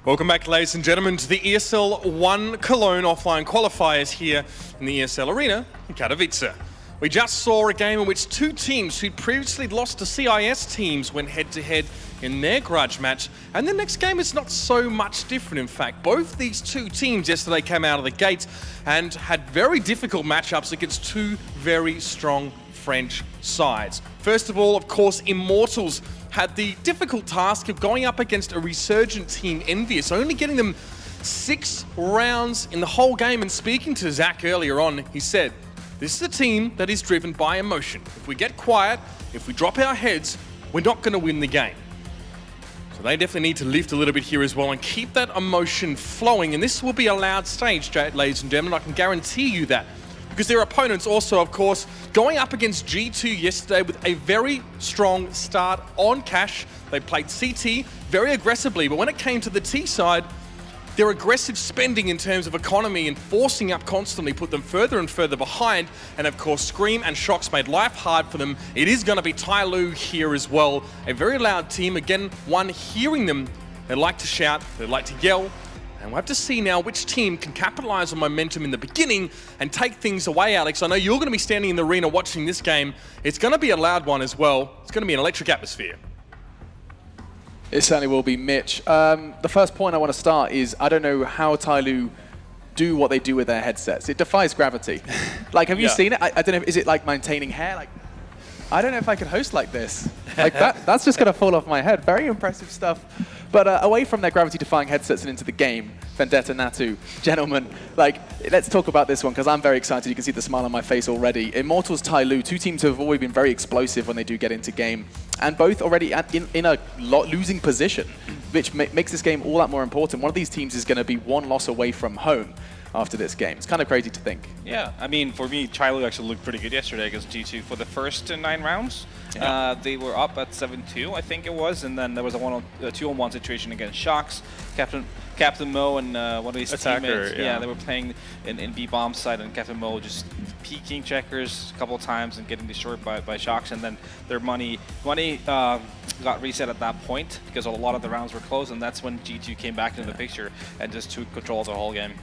Welcome back, ladies and gentlemen, to the ESL One Cologne offline qualifiers here in the ESL Arena in Katowice. We just saw a game in which two teams who'd previously lost to CIS teams went head-to-head in their grudge match, and the next game is not so much different. In fact, both these two teams yesterday came out of the gates and had very difficult matchups against two very strong French sides. First of all, of course, Immortals had the difficult task of going up against a resurgent team, Envious, only getting them 6 rounds in the whole game. And speaking to Zach earlier on, he said, this is a team that is driven by emotion. If we get quiet, if we drop our heads, we're not going to win the game. So they definitely need to lift a little bit here as well and keep that emotion flowing. And this will be a loud stage, ladies and gentlemen, I can guarantee you that. Because their opponents also, of course, going up against G2 yesterday with a very strong start on Cash. They played CT very aggressively, but when it came to the T side, their aggressive spending in terms of economy and forcing up constantly put them further and further behind. And of course, Scream and Shocks made life hard for them. It is going to be TyLoo here as well. A very loud team. Again, one hearing them, they like to shout, they like to yell. And we'll have to see now which team can capitalize on momentum in the beginning and take things away, Alex. I know you're going to be standing in the arena watching this game. It's going to be a loud one as well. It's going to be an electric atmosphere. It certainly will be, Mitch. The first point I want to start is I don't know how TyLoo do what they do with their headsets. It defies gravity. Like, have you seen it? I don't know, is it like maintaining hair? Like, I don't know if I could host like this. Like that's just going to fall off my head. Very impressive stuff. But away from their gravity-defying headsets and into the game, Vendetta, Natu, gentlemen, like, let's talk about this one, because I'm very excited. You can see the smile on my face already. Immortals, TyLoo, two teams who have always been very explosive when they do get into game, and both already in a losing position, which makes this game all that more important. One of these teams is going to be one loss away from home after this game. It's kind of crazy to think. Yeah, I mean, for me, TyLoo actually looked pretty good yesterday against G2 for the first 9 rounds. Yeah. They were up at 7-2, I think it was, and then there was a 2-on-1 situation against Shocks. Captain Mo and one of his teammates, they were playing in B-bomb side, and Captain Mo just peeking checkers a couple of times and getting destroyed by Shocks, and then their money got reset at that point because a lot of the rounds were closed, and that's when G2 came back into the picture and just took control of the whole game.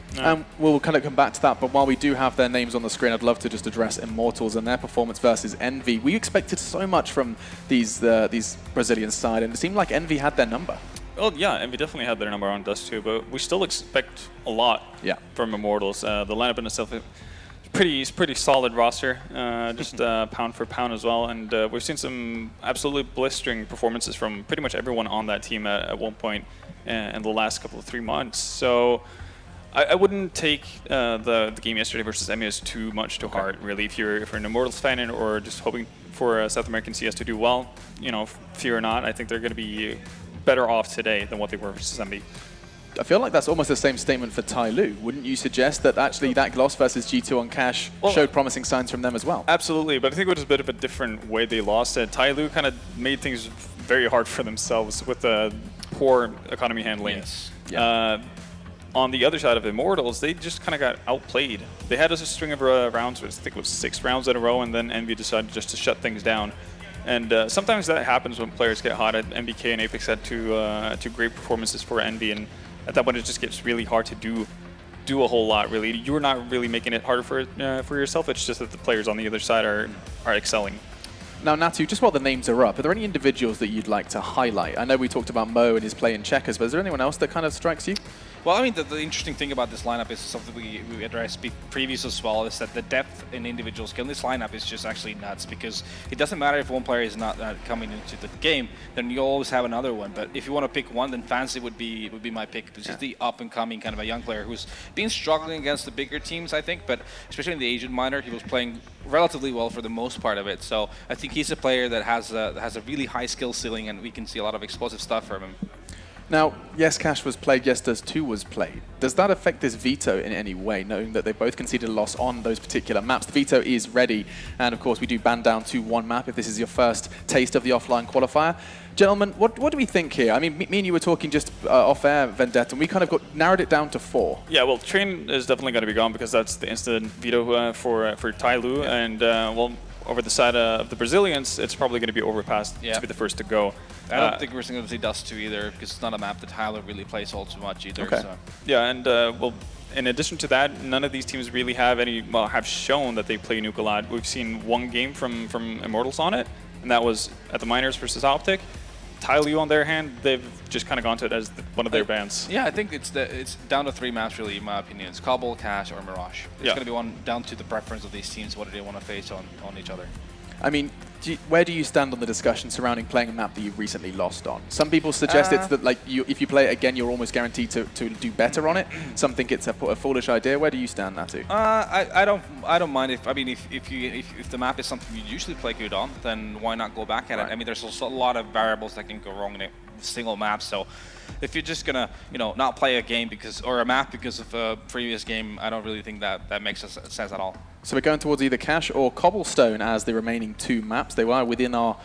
We'll kind of come back to that, but while we do have their names on the screen, I'd love to just address Immortals and their performance versus Envy. We expected so much from these Brazilian side, and it seemed like Envy had their number. Well, yeah, Envy definitely had their number on Dust too, but we still expect a lot from Immortals. The lineup in itself is pretty solid roster, just pound for pound as well, and we've seen some absolutely blistering performances from pretty much everyone on that team at one point in the last couple of 3 months. So I wouldn't take the game yesterday versus MES too much to heart, really. If you're an Immortals fan or just hoping for South American CS to do well, fear not, I think they're going to be better off today than what they were versus Envy. I feel like that's almost the same statement for TyLoo. Wouldn't you suggest that actually that loss versus G2 on Cash showed promising signs from them as well? Absolutely, but I think it was a bit of a different way they lost it. TyLoo kind of made things very hard for themselves with the poor economy handling. Yes. On the other side of Immortals, they just kind of got outplayed. They had a string of rounds, I think it was 6 rounds in a row, and then Envy decided just to shut things down. And sometimes that happens when players get hot. MBK and Apex had two great performances for Envy, and at that point it just gets really hard to do a whole lot, really. You're not really making it harder for yourself, it's just that the players on the other side are excelling. Now, Natu, just while the names are up, are there any individuals that you'd like to highlight? I know we talked about Mo and his play in checkers, but is there anyone else that kind of strikes you? Well, I mean, the interesting thing about this lineup is something we addressed previous as well, is that the depth in individual skill in this lineup is just actually nuts, because it doesn't matter if one player is not coming into the game, then you always have another one. But if you want to pick one, then Fancy would be my pick. It's just the up-and-coming kind of a young player who's been struggling against the bigger teams, I think, but especially in the Asian minor, he was playing relatively well for the most part of it. So I think he's a player that has a really high skill ceiling, and we can see a lot of explosive stuff from him. Now, yes, Cash was played, yes, Does 2 was played. Does that affect this veto in any way, knowing that they both conceded a loss on those particular maps? The veto is ready, and of course we do ban down to 1 map if this is your first taste of the offline qualifier. Gentlemen, what do we think here? I mean, me and you were talking just off-air, Vendetta, and we kind of narrowed it down to 4. Yeah, well, Train is definitely going to be gone because that's the instant veto for TyLoo, and well, over the side of the Brazilians, it's probably going to be Overpass to be the first to go. I don't think we're going to see Dust 2 either, because it's not a map that TyLoo really plays all too much either. Okay. So. Yeah, and well, in addition to that, none of these teams really have have shown that they play Nuke a lot. We've seen one game from Immortals on it, and that was at the Miners versus Optic. TyLoo, on their hand, they've just kind of gone to it as one of their bans. Yeah, I think it's down to 3 maps really, in my opinion. It's Cobble, Cash, or Mirage. It's going to be down to the preference of these teams, what do they want to face on each other. I mean, where do you stand on the discussion surrounding playing a map that you recently lost on? Some people suggest it's that if you play it again, you're almost guaranteed to do better on it. Some think it's a foolish idea. Where do you stand, Natu? I don't mind if the map is something you usually play good on, then why not go back at it? I mean, there's also a lot of variables that can go wrong in a single map. So if you're just gonna not play a game or a map because of a previous game, I don't really think that makes sense at all. So we're going towards either Cash or Cobblestone as the remaining 2 maps. They were within our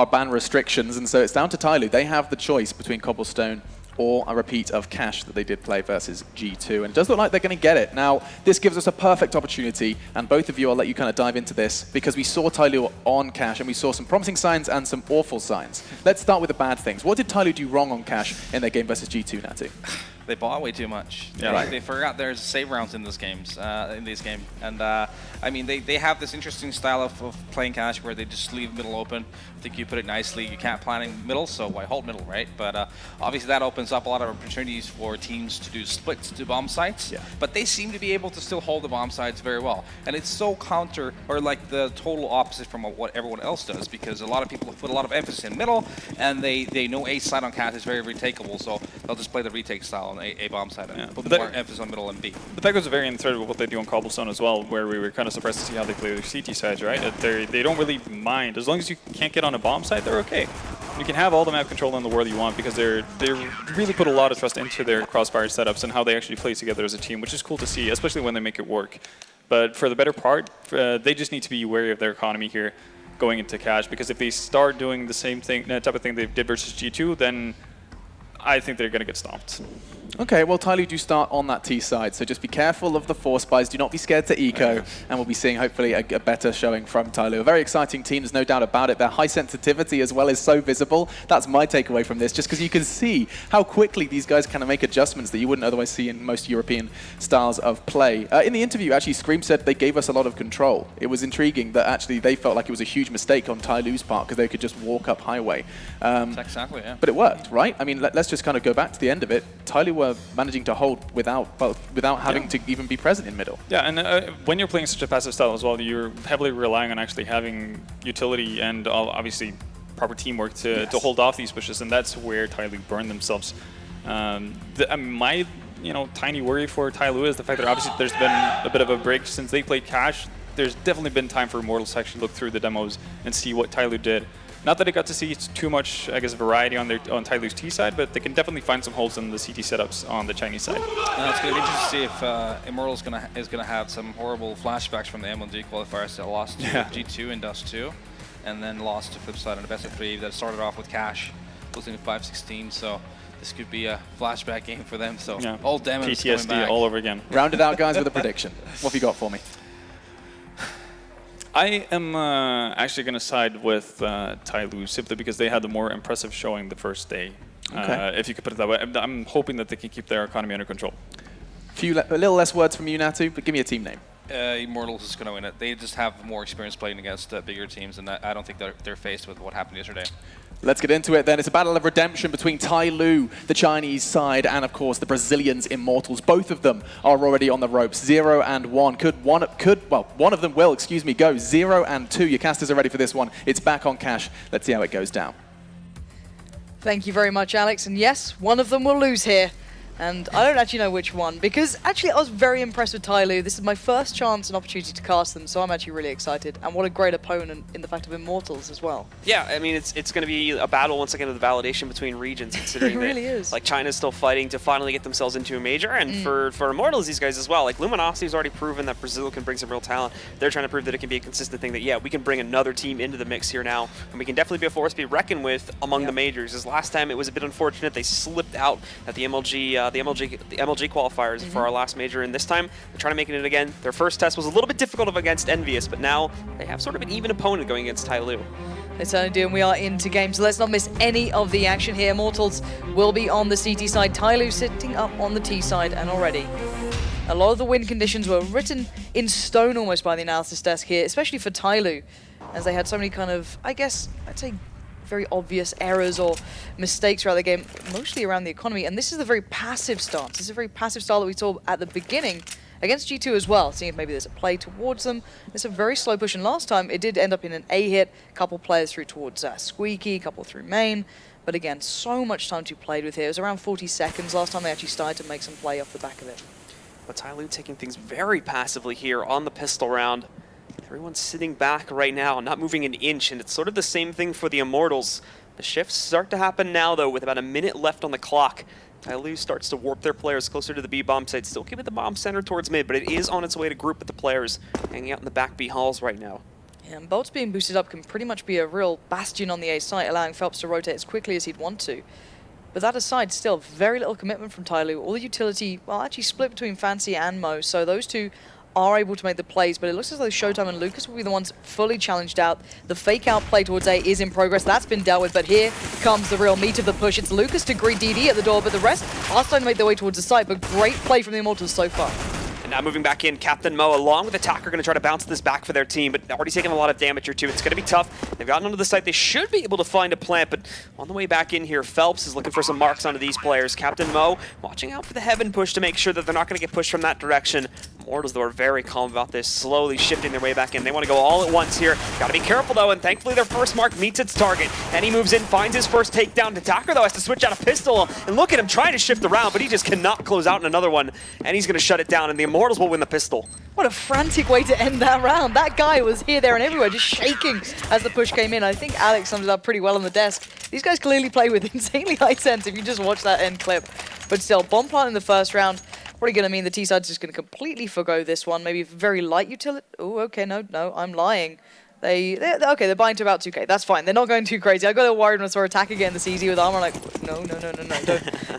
ban restrictions, and so it's down to TyLoo. They have the choice between Cobblestone or a repeat of Cash that they did play versus G2, and it does look like they're going to get it. Now, this gives us a perfect opportunity, and both of you, I'll let you kind of dive into this, because we saw TyLoo on Cash, and we saw some promising signs and some awful signs. Let's start with the bad things. What did TyLoo do wrong on Cash in their game versus G2, Natu? They bought way too much. Yeah. They forgot there's save rounds in this game, and I mean they have this interesting style of playing Cash where they just leave middle open. I think you put it nicely. You can't plan in middle, so why hold middle, right? But obviously that opens up a lot of opportunities for teams to do splits to bomb sites. Yeah. But they seem to be able to still hold the bomb sites very well, and it's so like the total opposite from what everyone else does, because a lot of people put a lot of emphasis in middle, and they know A side on Cash is very retakeable, so they'll just play the retake style on A bomb side and put more emphasis on middle and B. But that goes very in thread with what they do on Cobblestone as well, where we were kind of surprised to see how they play their CT sides, right? They don't really mind. As long as you can't get on a bomb site, they're okay. You can have all the map control in the world you want, because they really put a lot of trust into their Crossfire setups and how they actually play together as a team, which is cool to see, especially when they make it work. But for the better part, they just need to be wary of their economy here going into Cash, because if they start doing the same thing, type of thing they did versus G2, then I think they're going to get stomped. Okay, well, TyLoo do start on that T side, so just be careful of the force buys. Do not be scared to eco, and we'll be seeing hopefully a better showing from TyLoo. A very exciting team, there's no doubt about it. Their high sensitivity as well is so visible. That's my takeaway from this, just because you can see how quickly these guys kind of make adjustments that you wouldn't otherwise see in most European styles of play. In the interview, actually, Scream said they gave us a lot of control. It was intriguing that actually they felt like it was a huge mistake on TyLoo's part, because they could just walk up highway. Exactly, yeah. But it worked, right? I mean, let's just kind of go back to the end of it. TyLoo were managing to hold without having to even be present in middle. Yeah, and when you're playing such a passive style as well, you're heavily relying on actually having utility and obviously proper teamwork to hold off these pushes, and that's where TyLoo burned themselves. My tiny worry for TyLoo is the fact that obviously there's been a bit of a break since they played Cash. There's definitely been time for Immortals to actually look through the demos and see what TyLoo did. Not that I got to see too much, I guess, variety on TyLoo's T side, but they can definitely find some holes in the CT setups on the Chinese side. It's going to be interesting to see if Immortals is going to have some horrible flashbacks from the MLG qualifiers that lost to G2 and Dust 2, and then lost to Flipside in a best of 3 that started off with Cash, losing to 5-16. So this could be a flashback game for them. So all damage PTSD coming back. all over again. Round it out, guys, with a prediction. What have you got for me? I am actually going to side with TyLoo simply because they had the more impressive showing the first day. Okay. If you could put it that way. I'm hoping that they can keep their economy under control. A little less words from you, Natu, but give me a team name. Immortals is going to win it. They just have more experience playing against bigger teams, and I don't think they're faced with what happened yesterday. Let's get into it then. It's a battle of redemption between TyLoo, the Chinese side, and of course the Brazilians, Immortals. Both of them are already on the ropes. 0 and 1. One of them will, go 0 and 2. Your casters are ready for this one. It's back on Cash. Let's see how it goes down. Thank you very much, Alex. And yes, one of them will lose here. And I don't actually know which one, because actually I was very impressed with TyLoo. This is my first chance and opportunity to cast them, so I'm actually really excited. And what a great opponent in the fact of Immortals as well. Yeah, I mean, it's going to be a battle once again of the validation between regions, considering it really is. Like China's still fighting to finally get themselves into a major, and for Immortals, these guys as well. Like Luminosity's already proven that Brazil can bring some real talent. They're trying to prove that it can be a consistent thing, that yeah, we can bring another team into the mix here now, and we can definitely be a force to be reckoned with among the majors. As last time it was a bit unfortunate, they slipped out at the MLG MLG qualifiers for our last major, and this time they're trying to make it again. Their first test was a little bit difficult against Envious, but now they have sort of an even opponent going against TyLoo. They certainly do, and we are into game, so let's not miss any of the action here. Immortals will be on the CT side, TyLoo sitting up on the T side, and already a lot of the win conditions were written in stone almost by the analysis desk here, especially for TyLoo, as they had so many kind of, I guess, I'd say very obvious errors or mistakes throughout the game, mostly around the economy, and this is a very passive stance. This is a very passive style that we saw at the beginning against G2 as well, seeing if maybe there's a play towards them. It's a very slow push, and last time it did end up in an A hit, a couple players through towards Squeaky, a couple through main, but again, so much time to be played with here. It was around 40 seconds last time they actually started to make some play off the back of it. But TyLoo taking things very passively here on the pistol round. Everyone's sitting back right now, not moving an inch, and it's sort of the same thing for the Immortals. The shifts start to happen now, though, with about a minute left on the clock. TyLoo starts to warp their players closer to the B bomb site, still keeping the bomb center towards mid, but it is on its way to group with the players hanging out in the back B halls right now. Yeah, and Bolt's being boosted up can pretty much be a real bastion on the A site, allowing Phelps to rotate as quickly as he'd want to. But that aside, still very little commitment from TyLoo. All the utility, well, actually split between Fancy and Mo, so those two are able to make the plays, but it looks as though Showtime and Lucas will be the ones fully challenged out. The fake out play towards A is in progress. That's been dealt with, but here comes the real meat of the push. It's Lucas to greet DD at the door, but the rest are starting to make their way towards the site, but great play from the Immortals so far. And now moving back in, Captain Mo along with Attacker going to try to bounce this back for their team, but already taking a lot of damage here too. It's going to be tough. They've gotten onto the site. They should be able to find a plant, but on the way back in here, Phelps is looking for some marks onto these players. Captain Mo watching out for the heaven push to make sure that they're not going to get pushed from that direction. Immortals, though, are very calm about this, slowly shifting their way back in. They want to go all at once here. Got to be careful, though, and thankfully their first mark meets its target. And he moves in, finds his first takedown. Attacker, though, has to switch out a pistol, and look at him trying to shift around, but he just cannot close out in another one, and he's going to shut it down, and the Immortals will win the pistol. What a frantic way to end that round. That guy was here, there, and everywhere, just shaking as the push came in. I think Alex summed it up pretty well on the desk. These guys clearly play with insanely high sense if you just watch that end clip. But still, bomb plant in the first round, probably going to mean the T-side's just going to completely forgo this one. Maybe very light utility. Oh, okay, no, I'm lying. They're buying to about 2k. That's fine. They're not going too crazy. I got a little worried when I saw Attacker getting this easy with armor. I'm like, no.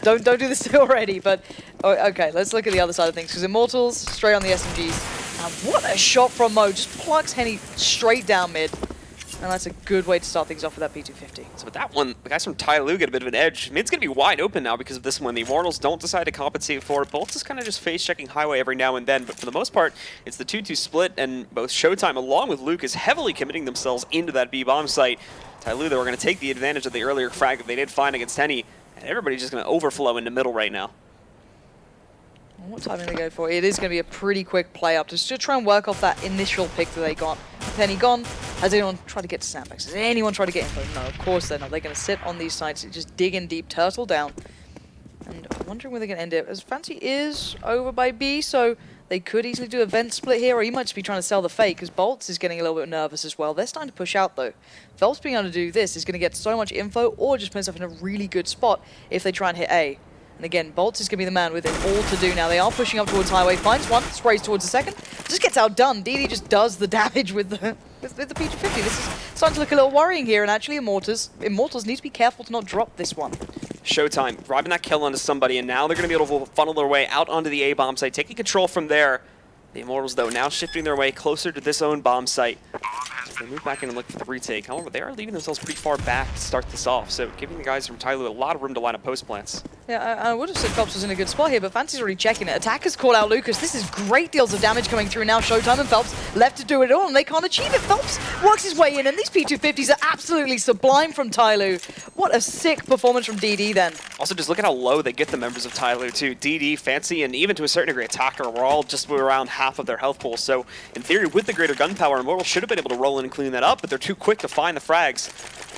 Don't do this already. But okay, let's look at the other side of things. Because Immortals straight on the SMGs. And what a shot from Mo! Just plucks Henny straight down mid. And that's a good way to start things off with that P250. So with that one, the guys from TyLoo get a bit of an edge. Mid's going to be wide open now because of this one. The Immortals don't decide to compensate for it. Bolts is kind of just face-checking highway every now and then, but for the most part, it's the 2-2 split, and both Showtime along with Luke is heavily committing themselves into that B-bomb site. TyLoo, though, are going to take the advantage of the earlier frag that they did find against Henny, and everybody's just going to overflow into middle right now. What timing they go for? It is going to be a pretty quick play up just to try and work off that initial pick that they got. Henny gone. Has anyone tried to get to sandbags? Has anyone tried to get info? No, of course they're not. They're going to sit on these sites and just dig in deep, turtle down. And I'm wondering where they're going to end it. As Fancy is over by B, so they could easily do a vent split here, or he might just be trying to sell the fake, because Bolts is getting a little bit nervous as well. They're starting to push out, though. Phelps being able to do this is going to get so much info, or just put himself in a really good spot if they try and hit A. And again, Bolts is going to be the man with it all to do now. They are pushing up towards Highway, finds one, sprays towards the second, just gets outdone. DD just does the damage with the P250. This is starting to look a little worrying here, and actually Immortals need to be careful to not drop this one. Showtime, driving that kill onto somebody, and now they're going to be able to funnel their way out onto the A bomb site, taking control from there. The Immortals, though, now shifting their way closer to this own bomb site. They move back in and look for the retake. However, they are leaving themselves pretty far back to start this off, so giving the guys from TyLoo a lot of room to line up post plants. Yeah, I would have said Phelps was in a good spot here, but Fancy's already checking it. Attackers call out Lucas. This is great deals of damage coming through now. Showtime and Phelps left to do it all, and they can't achieve it. Phelps works his way in, and these P250s are absolutely sublime from TyLoo. What a sick performance from DD then. Also, just look at how low they get the members of TyLoo too. DD, Fancy, and even to a certain degree Attacker were all just around half of their health pool. So, in theory, with the greater gun power, Immortals should have been able to roll in and clean that up, but they're too quick to find the frags.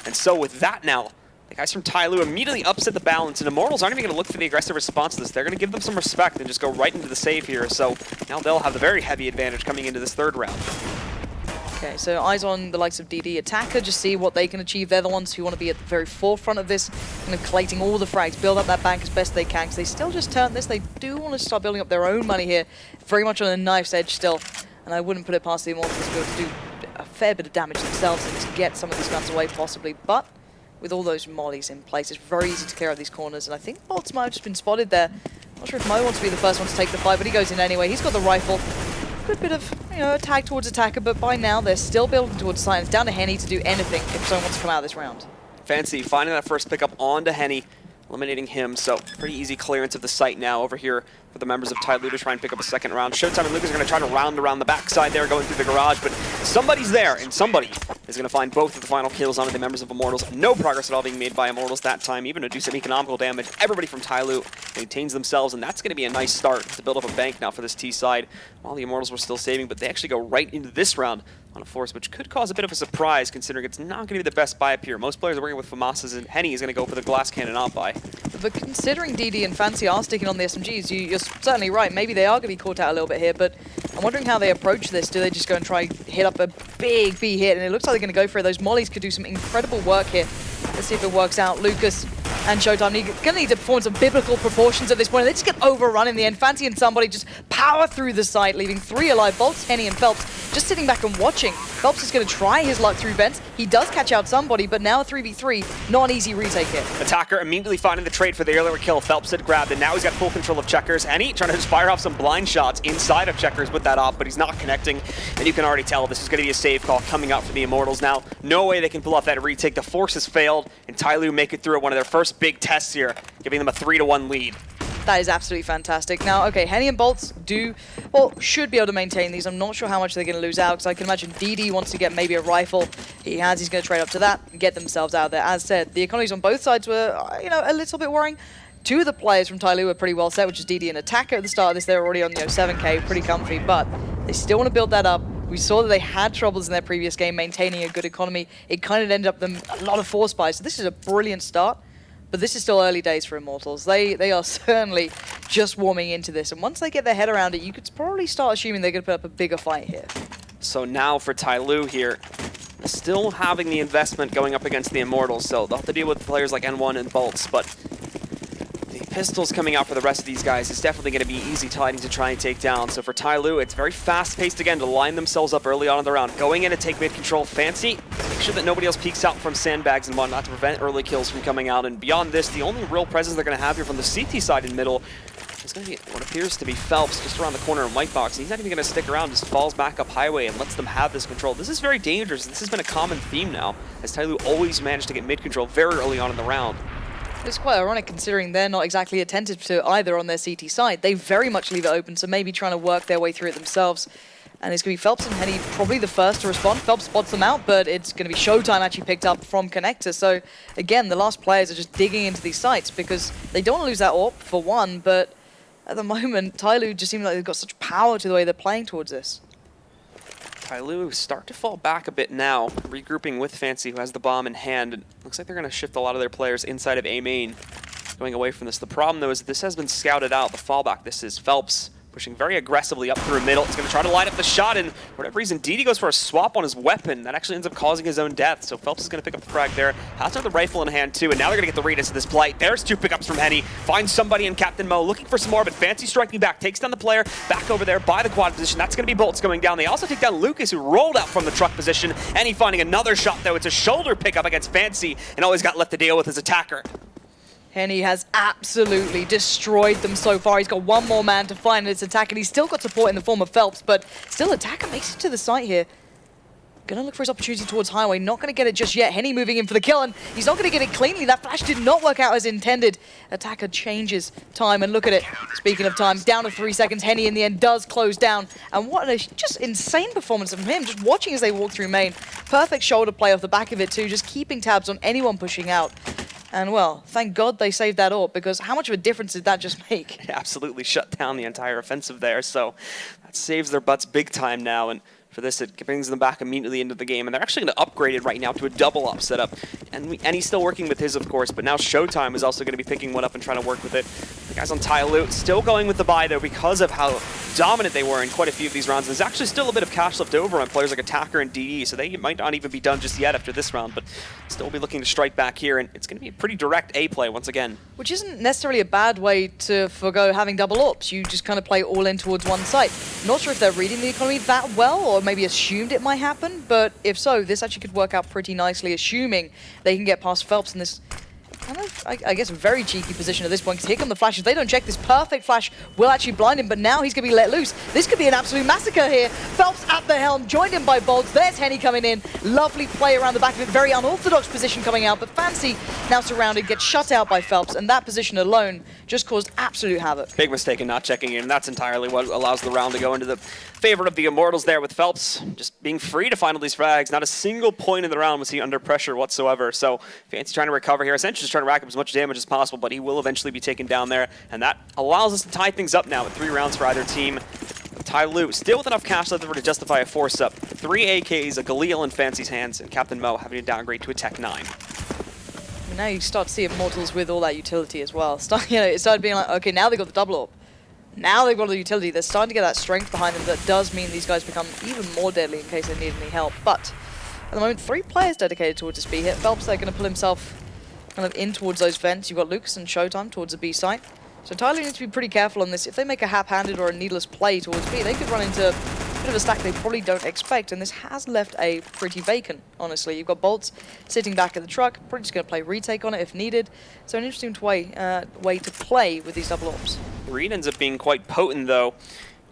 And so with that now, the guys from TyLoo immediately upset the balance, and Immortals aren't even going to look for the aggressive response to this. They're going to give them some respect and just go right into the save here. So now they'll have the very heavy advantage coming into this third round. Okay, so eyes on the likes of DD. Attacker, just see what they can achieve. They're the ones who want to be at the very forefront of this, kind of collating all the frags, build up that bank as best they can, because they still just turn this. They do want to start building up their own money here, very much on a knife's edge still. And I wouldn't put it past the Immortals to be able to do a fair bit of damage themselves and to get some of these guns away possibly, but with all those mollies in place, it's very easy to clear out these corners, and I think Bolts might have just been spotted there. Not sure if Mo wants to be the first one to take the fight, but he goes in anyway. He's got the rifle. Good bit of, tag towards attacker, but by now they're still building towards side. It's down to Henny to do anything if someone wants to come out of this round. Fancy finding that first pickup onto Henny, eliminating him, so pretty easy clearance of the site now over here for the members of TyLoo to try and pick up a second round. Showtime and Lucas are going to try to round around the backside there, going through the garage, but somebody's there, and somebody is going to find both of the final kills onto the members of Immortals. No progress at all being made by Immortals that time, even to do some economical damage. Everybody from TyLoo maintains themselves, and that's going to be a nice start to build up a bank now for this T side, while the Immortals were still saving, but they actually go right into this round on a force, which could cause a bit of a surprise, considering it's not going to be the best buy up here. Most players are working with FAMASas, and Henny is going to go for the glass cannon out buy. But considering DD and Fancy are sticking on the SMGs, you're certainly right. Maybe they are going to be caught out a little bit here, but I'm wondering how they approach this. Do they just go and try hit up a big B hit? And it looks like they're going to go for it. Those mollies could do some incredible work here. Let's see if it works out. Lucas and Showtime going to need to perform some biblical proportions at this point. They just get overrun in the end. Fancy and somebody just power through the site, leaving 3 alive. Bolts, Henny, and Phelps just sitting back and watching. Phelps is going to try his luck through vents. He does catch out somebody, but now a 3v3, not an easy retake here. Attacker immediately finding the trade for the earlier kill. Phelps had grabbed, and now he's got full control of Checkers. Henny trying to just fire off some blind shots inside of Checkers with that op, but he's not connecting. And you can already tell this is going to be a save call coming out for the Immortals now. No way they can pull off that retake. The force has failed, and TyLoo make it through at one of their first big tests here, giving them a 3-1 lead. That is absolutely fantastic. Now, okay, Henny and Bolts should be able to maintain these. I'm not sure how much they're going to lose out, because I can imagine DD wants to get maybe a rifle. He's going to trade up to that and get themselves out of there. As said, the economies on both sides were, a little bit worrying. 2 of the players from TyLoo were pretty well set, which is DD and Attacker at the start of this. They were already on 7k, pretty comfy, but they still want to build that up. We saw that they had troubles in their previous game maintaining a good economy. It kind of ended up them a lot of force buys. So this is a brilliant start. But this is still early days for Immortals. They are certainly just warming into this. And once they get their head around it, you could probably start assuming they're going to put up a bigger fight here. So now for TyLoo here, still having the investment going up against the Immortals. So they'll have to deal with players like N1 and Bolts. But the pistols coming out for the rest of these guys is definitely going to be easy tidings to try and take down. So for TyLoo, it's very fast-paced again to line themselves up early on in the round. Going in to take mid-control. Fancy, make sure that nobody else peeks out from sandbags and whatnot to prevent early kills from coming out. And beyond this, the only real presence they're going to have here from the CT side in middle is going to be what appears to be Phelps just around the corner in white box. And he's not even going to stick around, just falls back up highway and lets them have this control. This is very dangerous. This has been a common theme now, as TyLoo always managed to get mid-control very early on in the round. It's quite ironic considering they're not exactly attentive to either on their CT side. They very much leave it open, so maybe trying to work their way through it themselves. And it's going to be Phelps and Henny probably the first to respond. Phelps spots them out, but it's going to be Showtime actually picked up from Connector. So again, the last players are just digging into these sites because they don't want to lose that AWP for one, but at the moment, TyLoo just seems like they've got such power to the way they're playing towards this. TyLoo start to fall back a bit now, regrouping with Fancy, who has the bomb in hand. It looks like they're going to shift a lot of their players inside of A main, going away from this. The problem, though, is that this has been scouted out. The fallback, this is Phelps pushing very aggressively up through middle. He's going to try to line up the shot, and for whatever reason, DD goes for a swap on his weapon. That actually ends up causing his own death, so Phelps is going to pick up the frag there. Has to have the rifle in hand, too, and now they're going to get the read into this plight. There's 2 pickups from Henny. Finds somebody in Captain Mo, looking for some more, but Fancy striking back. Takes down the player, back over there by the quad position. That's going to be Bolts going down. They also take down Lucas, who rolled out from the truck position. Henny finding another shot, though. It's a shoulder pickup against Fancy, and always got left to deal with his attacker. Henny has absolutely destroyed them so far. He's got one more man to find in its attack, and he's still got support in the form of Phelps, but still Attacker makes it to the site here. Gonna look for his opportunity towards Highway, not gonna get it just yet. Henny moving in for the kill, and he's not gonna get it cleanly. That flash did not work out as intended. Attacker changes time, and look at it. Speaking of time, down to 3 seconds. Henny in the end does close down, and what a just insane performance from him, just watching as they walk through main. Perfect shoulder play off the back of it too, just keeping tabs on anyone pushing out. And well, thank God they saved that AWP, because how much of a difference did that just make? It absolutely shut down the entire offensive there, so that saves their butts big time now. And for this, it brings them back immediately into the game, and they're actually going to upgrade it right now to a double up setup. And he's still working with his, of course, but now Showtime is also going to be picking one up and trying to work with it. The guys on TyLoo still going with the buy, though, because of how dominant they were in quite a few of these rounds. There's actually still a bit of cash left over on players like Attacker and DD, so they might not even be done just yet after this round, but still be looking to strike back here, and it's going to be a pretty direct A play once again. Which isn't necessarily a bad way to forgo having double ops. You just kind of play all in towards one site. Not sure if they're reading the economy that well, or maybe assumed it might happen, but if so, this actually could work out pretty nicely, assuming they can get past Phelps in this kind of, I guess, a very cheeky position at this point, because here come the flashes. They don't check. This perfect flash will actually blind him, but now he's going to be let loose. This could be an absolute massacre here. Phelps at the helm, joined in by Bolts. There's Henny coming in. Lovely play around the back of it. Very unorthodox position coming out, but Fancy now surrounded, gets shut out by Phelps, and that position alone just caused absolute havoc. Big mistake in not checking in, and that's entirely what allows the round to go into the favor of the Immortals there, with Phelps just being free to find all these frags. Not a single point in the round was he under pressure whatsoever, so Fancy trying to recover here, essentially just trying to rack up as much damage as possible, but he will eventually be taken down there, and that allows us to tie things up now with 3 rounds for either team. TyLoo still with enough cash left over to justify a force-up. 3 AKs, a Galil in Fancy's hands, and Captain Mo having to downgrade to a Tech 9. Now you start to see Immortals with all that utility as well. It started being like, okay, now they've got the double orb. Now they've got the utility. They're starting to get that strength behind them that does mean these guys become even more deadly in case they need any help. But at the moment, 3 players dedicated towards a speed hit. Phelps there going to pull himself kind of in towards those vents. You've got Lucas and Showtime towards the B site. So TyLoo needs to be pretty careful on this. If they make a half-handed or a needless play towards B, they could run into a bit of a stack they probably don't expect, and this has left A pretty vacant, honestly. You've got Bolts sitting back at the truck, probably just going to play retake on it if needed. So an interesting way to play with these double ops. The read ends up being quite potent, though.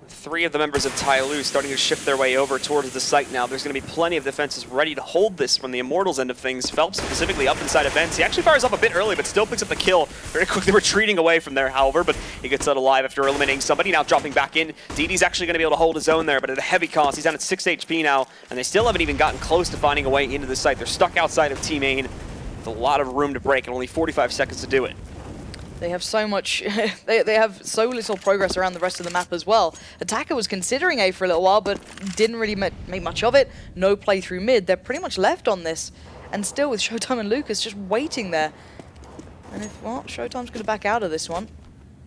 3 of the members of TyLoo starting to shift their way over towards the site now. There's going to be plenty of defenses ready to hold this from the Immortals end of things. Phelps specifically up inside of vents. He actually fires up a bit early, but still picks up the kill. Very quickly retreating away from there, however, but he gets out alive after eliminating somebody. Now dropping back in. DD's actually going to be able to hold his own there, but at a heavy cost. He's down at 6 HP now, and they still haven't even gotten close to finding a way into the site. They're stuck outside of Team Main with a lot of room to break and only 45 seconds to do it. They have so much, they have so little progress around the rest of the map as well. Attacker was considering A for a little while, but didn't really make much of it. No play through mid. They're pretty much left on this. And still with Showtime and Lucas just waiting there. And if, well, Showtime's going to back out of this one.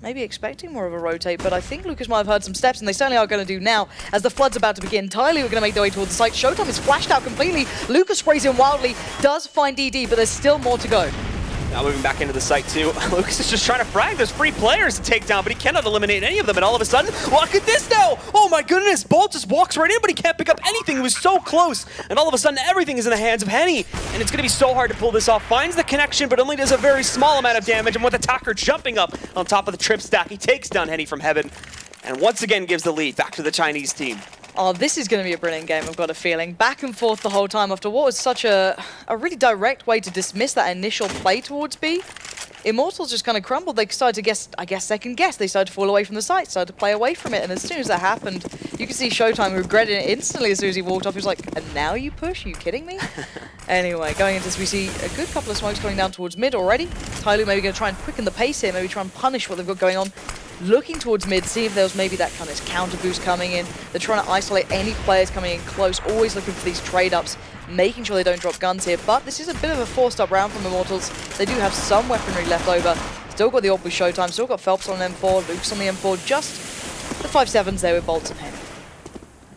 Maybe expecting more of a rotate, but I think Lucas might have heard some steps, and they certainly are going to do now as the flood's about to begin. TyLoo are going to make their way towards the site. Showtime is flashed out completely. Lucas sprays in wildly, does find DD, but there's still more to go. Now moving back into the site too. Lucas is just trying to frag. There's 3 players to take down, but he cannot eliminate any of them. And all of a sudden, look at this now! Oh my goodness! Bolt just walks right in, but he can't pick up anything. He was so close. And all of a sudden, everything is in the hands of Henny. And it's going to be so hard to pull this off. Finds the connection, but only does a very small amount of damage. And with Attacker jumping up on top of the trip stack, he takes down Henny from heaven. And once again gives the lead back to the Chinese team. Oh, this is going to be a brilliant game, I've got a feeling. Back and forth the whole time after what was such a really direct way to dismiss that initial play towards B. Immortals just kind of crumbled. They started to guess, I guess, second guess. They started to fall away from the site, started to play away from it. And as soon as that happened, you could see Showtime regretted it instantly as soon as he walked off. He was like, and now you push? Are you kidding me? Anyway, going into this, we see a good couple of smokes going down towards mid already. TyLoo maybe going to try and quicken the pace here, maybe try and punish what they've got going on. Looking towards mid, see if there was maybe that kind of counter boost coming in. They're trying to isolate any players coming in close, always looking for these trade-ups, making sure they don't drop guns here. But this is a bit of a forced up round from Immortals. They do have some weaponry left over. Still got the orb with Showtime, still got Phelps on M4, Luke's on the M4, just the 5-7s there with Bolts and Henny.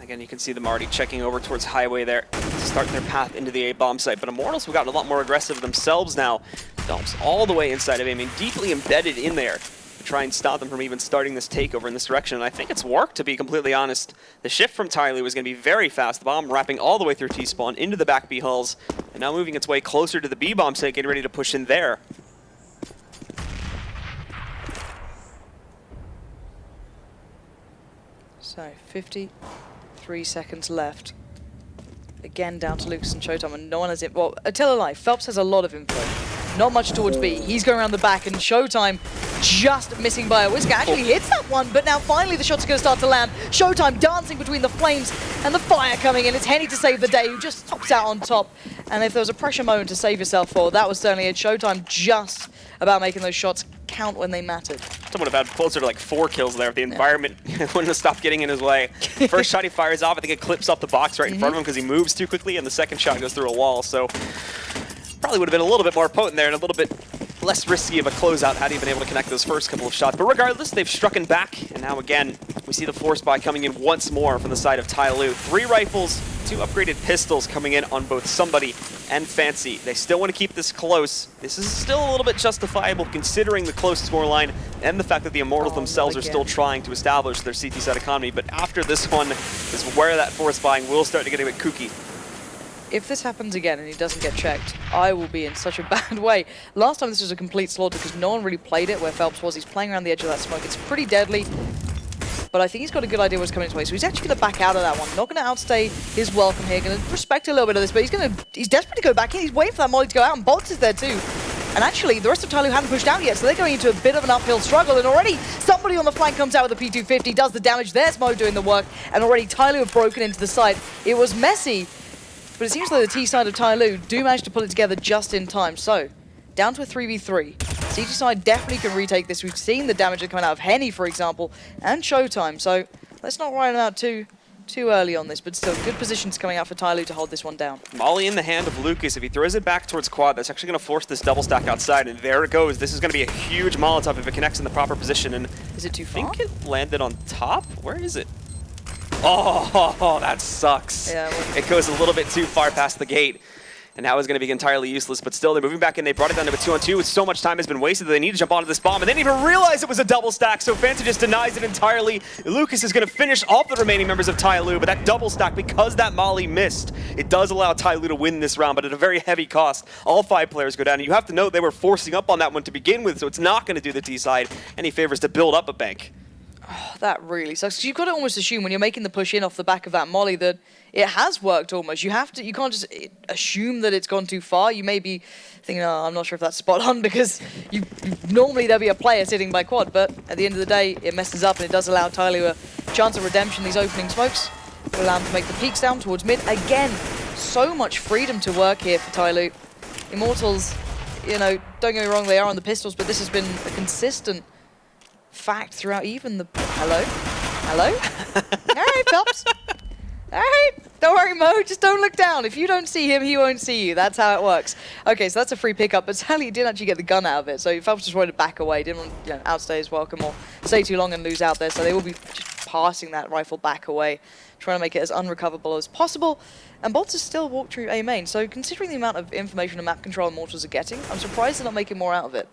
Again, you can see them already checking over towards Highway there, starting their path into the A-bomb site. But Immortals have gotten a lot more aggressive themselves now. Dumps all the way inside of A, I mean, deeply embedded in there. Try and stop them from even starting this takeover in this direction, and I think it's worked, to be completely honest. The shift from TyLoo is going to be very fast. The bomb wrapping all the way through T-spawn into the back B hulls, and now moving its way closer to the B bomb site, getting ready to push in there. So 53 seconds left. Again down to Lucas and Showtime, and no one has it. Well, Attila Life, Phelps has a lot of info. Not much towards B. He's going around the back, and Showtime just missing by a whisker. Actually hits that one, but now finally the shot's going to start to land. Showtime dancing between the flames and the fire coming in. It's Henny to save the day, who just tops out on top. And if there was a pressure moment to save yourself for, that was certainly it. Showtime just about making those shots count when they mattered. Someone would have had closer to like 4 kills there if the environment wouldn't have stopped getting in his way. First shot he fires off, I think it clips off the box right in front of him because he moves too quickly, and the second shot goes through a wall, so probably would have been a little bit more potent there and a little bit less risky of a closeout had he been able to connect those first couple of shots. But regardless, they've struck him back, and now again, we see the force buy coming in once more from the side of TyLoo. 3 rifles, 2 upgraded pistols coming in on both Somebody and Fancy. They still want to keep this close. This is still a little bit justifiable considering the close scoreline and the fact that the Immortals themselves are still trying to establish their CT side economy. But after this one is where that force buying will start to get a bit kooky. If this happens again and he doesn't get checked, I will be in such a bad way. Last time this was a complete slaughter because no one really played it where Phelps was. He's playing around the edge of that smoke. It's pretty deadly, but I think he's got a good idea what's coming his way. So he's actually going to back out of that one. Not going to outstay his welcome here. Going to respect a little bit of this, but he's desperate to go back in. He's waiting for that molly to go out, and Bolts is there too. And actually, the rest of TyLoo hadn't pushed out yet, so they're going into a bit of an uphill struggle. And already, somebody on the flank comes out with a P250, does the damage. There's Mo doing the work, and already TyLoo have broken into the side. It was messy, but it seems like the T side of TyLoo do manage to pull it together just in time. So, down to a 3v3. CG side definitely can retake this. We've seen the damage coming out of Henny, for example, and Showtime. So, let's not ride out too early on this, but still, good positions coming out for TyLoo to hold this one down. Molly in the hand of Lucas. If he throws it back towards quad, that's actually going to force this double stack outside, and there it goes. This is going to be a huge Molotov if it connects in the proper position. And is it too I far? think it landed on top. Where is it? Oh, that sucks. Yeah, well, it goes a little bit too far past the gate. And now it's going to be entirely useless, but still, they're moving back in. They brought it down to a 2-on-2 with so much time has been wasted that they need to jump onto this bomb, and they didn't even realize it was a double stack, so Fancy just denies it entirely. Lucas is going to finish off the remaining members of TyLoo, but that double stack, because that molly missed, it does allow TyLoo to win this round, but at a very heavy cost. All 5 players go down, and you have to note they were forcing up on that one to begin with, so it's not going to do the T side any favors to build up a bank. Oh, that really sucks. 'Cause you've got to almost assume when you're making the push in off the back of that molly that it has worked almost. You can't just assume that it's gone too far. You may be thinking, oh, I'm not sure if that's spot on because normally there'll be a player sitting by quad, but at the end of the day, it messes up and it does allow TyLoo a chance of redemption. These opening smokes will allow him to make the peaks down towards mid. Again, so much freedom to work here for TyLoo. Immortals, don't get me wrong, they are on the pistols, but this has been a consistent fact throughout even the... Hello? All right, Phelps. All right, don't worry, Mo, just don't look down. If you don't see him, he won't see you. That's how it works. Okay, so that's a free pickup, but Sally didn't actually get the gun out of it, so Phelps just wanted to back away, didn't want to outstay his welcome or stay too long and lose out there, so they will be just passing that rifle back away, trying to make it as unrecoverable as possible. And Bolts has still walked through A main, so considering the amount of information and map control Immortals are getting, I'm surprised they're not making more out of it.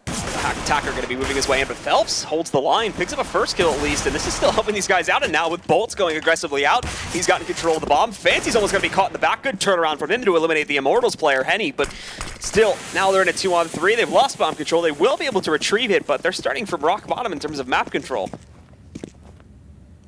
The hack attacker going to be moving his way in, but Phelps holds the line, picks up a first kill at least, and this is still helping these guys out. And now with Bolts going aggressively out, he's gotten control of the bomb. Fancy's almost going to be caught in the back. Good turnaround from him to eliminate the Immortals player, Henny, but still, now they're in a 2-on-3. They've lost bomb control. They will be able to retrieve it, but they're starting from rock bottom in terms of map control.